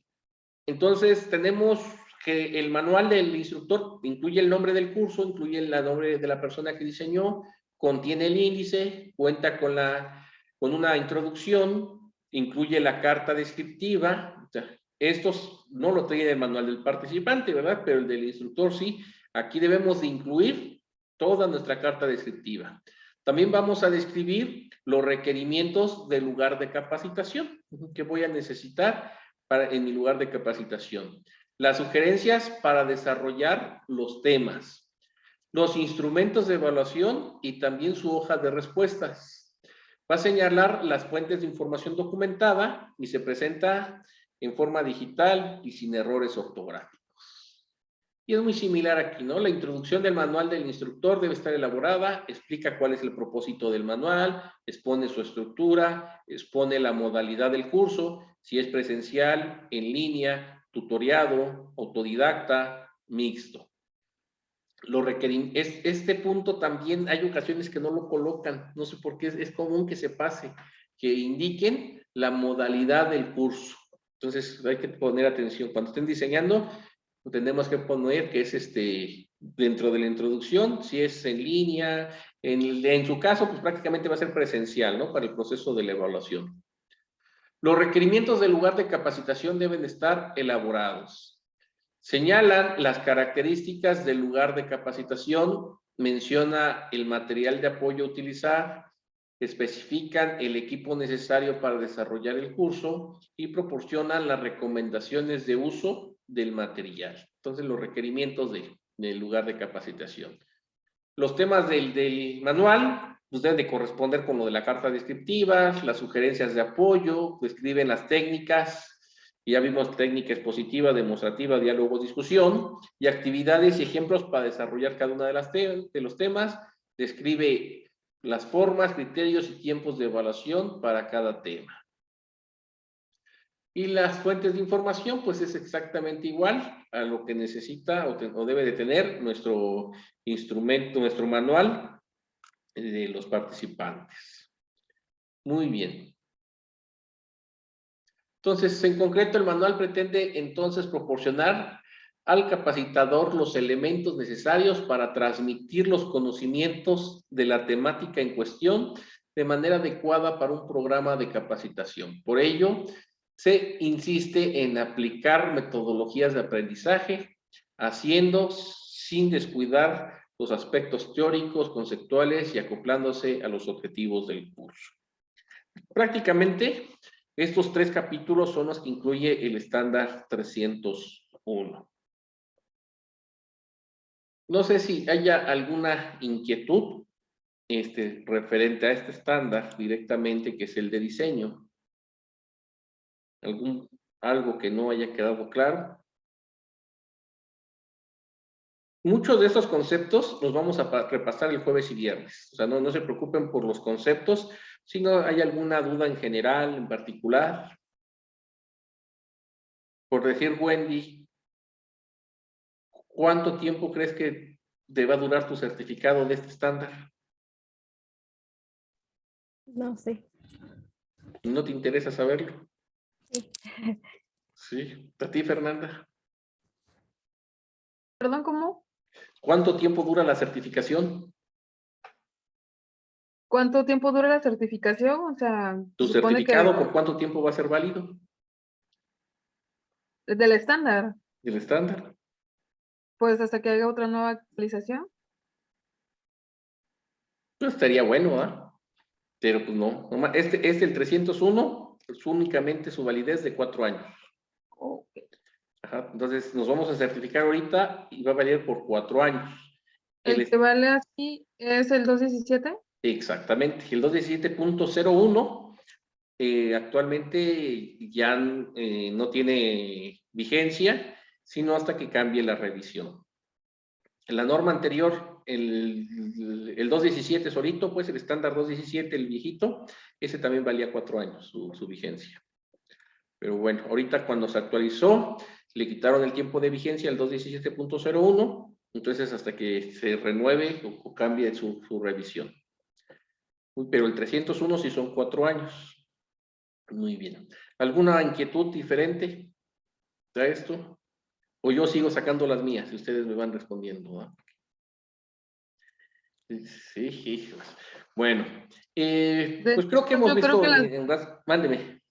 Entonces, tenemos que el manual del instructor incluye el nombre del curso, incluye el nombre de la persona que diseñó, contiene el índice, cuenta con una introducción, incluye la carta descriptiva. O sea, estos no lo trae el manual del participante, ¿verdad? Pero el del instructor sí. Aquí debemos de incluir toda nuestra carta descriptiva. También vamos a describir los requerimientos del lugar de capacitación que voy a necesitar en mi lugar de capacitación. Las sugerencias para desarrollar los temas, los instrumentos de evaluación y también su hoja de respuestas. Va a señalar las fuentes de información documentada y se presenta en forma digital y sin errores ortográficos. Y es muy similar aquí, ¿no? La introducción del manual del instructor debe estar elaborada, explica cuál es el propósito del manual, expone su estructura, expone la modalidad del curso, si es presencial, en línea, tutoriado, autodidacta, mixto. Este punto también hay ocasiones que no lo colocan, no sé por qué, es común que se pase, que indiquen la modalidad del curso. Entonces hay que poner atención. Cuando estén diseñando, tenemos que poner que es dentro de la introducción, si es en línea, en su caso, pues prácticamente va a ser presencial, ¿no? Para el proceso de la evaluación. Los requerimientos del lugar de capacitación deben estar elaborados. Señalan las características del lugar de capacitación, menciona el material de apoyo a utilizar, especifican el equipo necesario para desarrollar el curso y proporcionan las recomendaciones de uso del material. Entonces, los requerimientos del lugar de capacitación. Los temas del manual, pues deben de corresponder con lo de la carta descriptiva, las sugerencias de apoyo, describen las técnicas, ya vimos técnica expositiva, demostrativa, diálogo, discusión, y actividades y ejemplos para desarrollar cada una de los temas, describe las formas, criterios y tiempos de evaluación para cada tema. Y las fuentes de información, pues es exactamente igual a lo que necesita o debe de tener nuestro instrumento, nuestro manual de los participantes. Muy bien. Entonces, en concreto, el manual pretende entonces proporcionar al capacitador los elementos necesarios para transmitir los conocimientos de la temática en cuestión de manera adecuada para un programa de capacitación. Por ello, se insiste en aplicar metodologías de aprendizaje, haciendo sin descuidar los aspectos teóricos, conceptuales y acoplándose a los objetivos del curso. Prácticamente, estos 3 capítulos son los que incluye el estándar 301. No sé si haya alguna inquietud referente a este estándar directamente, que es el de diseño. Algo que no haya quedado claro. Muchos de estos conceptos los vamos a repasar el jueves y viernes. O sea, no se preocupen por los conceptos, si no hay alguna duda en general, en particular. Por decir, Wendy, ¿cuánto tiempo crees que te va a durar tu certificado de este estándar? No sé. ¿No te interesa saberlo? Sí. Sí. ¿A ti, Fernanda? Perdón, ¿cómo? ¿Cuánto tiempo dura la certificación? ¿Cuánto tiempo dura la certificación? O sea, ¿Tu se supone certificado que por cuánto tiempo va a ser válido? del estándar, ¿El estándar? pues hasta que haga otra nueva actualización. Pues estaría bueno, ¿ah? Pero pues no. El 301 es únicamente su validez de 4 años. Ok. Ajá, entonces nos vamos a certificar ahorita y va a valer por 4 años. ¿El que vale así es el 217? Exactamente. El 217.01 actualmente ya no tiene vigencia, sino hasta que cambie la revisión. En la norma anterior, el 217 solito, pues el estándar 217, el viejito, ese también valía 4 años su vigencia. Pero bueno, ahorita cuando se actualizó, le quitaron el tiempo de vigencia al 217.01, entonces hasta que se renueve o cambie su revisión. Pero el 301 sí son 4 años. Muy bien. ¿Alguna inquietud diferente a esto? O yo sigo sacando las mías y ustedes me van respondiendo, ¿no? Sí, hijos. Bueno, pues creo que hemos visto mándeme.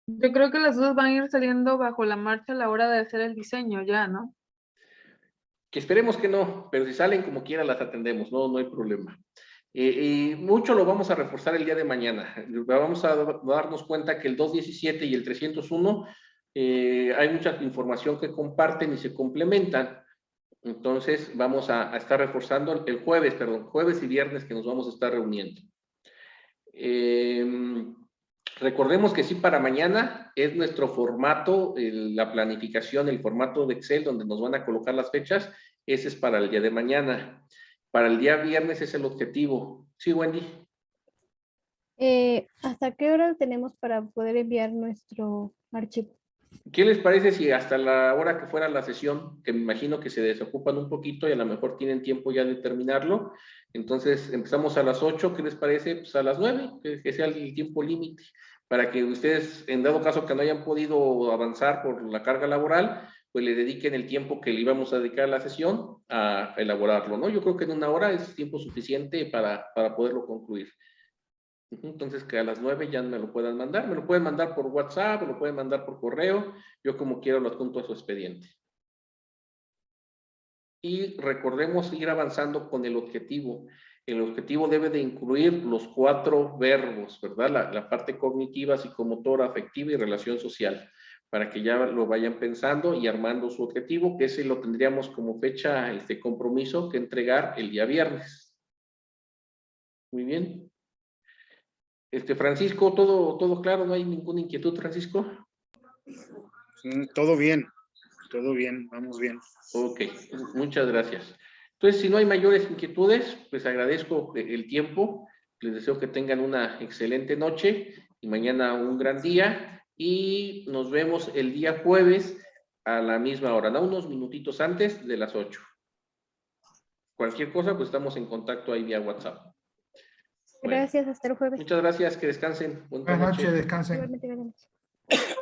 Yo creo que las dudas van a ir saliendo bajo la marcha a la hora de hacer el diseño ya, ¿no? Que esperemos que no, pero si salen como quiera las atendemos, no hay problema. Mucho lo vamos a reforzar el día de mañana. Vamos a darnos cuenta que el 217 y el 301 hay mucha información que comparten y se complementan. Entonces vamos a estar reforzando el jueves y viernes que nos vamos a estar reuniendo. Recordemos que sí, para mañana es nuestro formato, la planificación, el formato de Excel donde nos van a colocar las fechas, ese es para el día de mañana. Para el día viernes es el objetivo. Sí, Wendy. ¿Hasta qué hora tenemos para poder enviar nuestro archivo? ¿Qué les parece si hasta la hora que fuera la sesión, que me imagino que se desocupan un poquito y a lo mejor tienen tiempo ya de terminarlo? Entonces empezamos a las 8, ¿qué les parece? Pues a las 9, que sea el tiempo límite, para que ustedes, en dado caso que no hayan podido avanzar por la carga laboral, pues le dediquen el tiempo que le íbamos a dedicar a la sesión a elaborarlo, ¿no? Yo creo que en 1 hora es tiempo suficiente para poderlo concluir. Entonces que a las 9 ya me lo puedan mandar, me lo pueden mandar por WhatsApp, me lo pueden mandar por correo, yo como quiero lo adjunto a su expediente. Y recordemos ir avanzando con el objetivo. El objetivo debe de incluir los 4 verbos, ¿verdad? La parte cognitiva, psicomotora, afectiva y relación social. para que ya lo vayan pensando y armando su objetivo, que ese lo tendríamos como fecha, compromiso que entregar el día viernes. Muy bien. Francisco, todo claro, no hay ninguna inquietud, Francisco. Todo bien, vamos bien. Ok, muchas gracias. Entonces, si no hay mayores inquietudes, pues agradezco el tiempo. Les deseo que tengan una excelente noche y mañana un gran día. Y nos vemos el día jueves a la misma hora, ¿no? Unos minutitos antes de las 8. Cualquier cosa, pues estamos en contacto ahí vía WhatsApp. Bueno, Gracias, hasta el jueves. muchas gracias, que descansen. Buenas noches, descansen. Igualmente, buenas noches.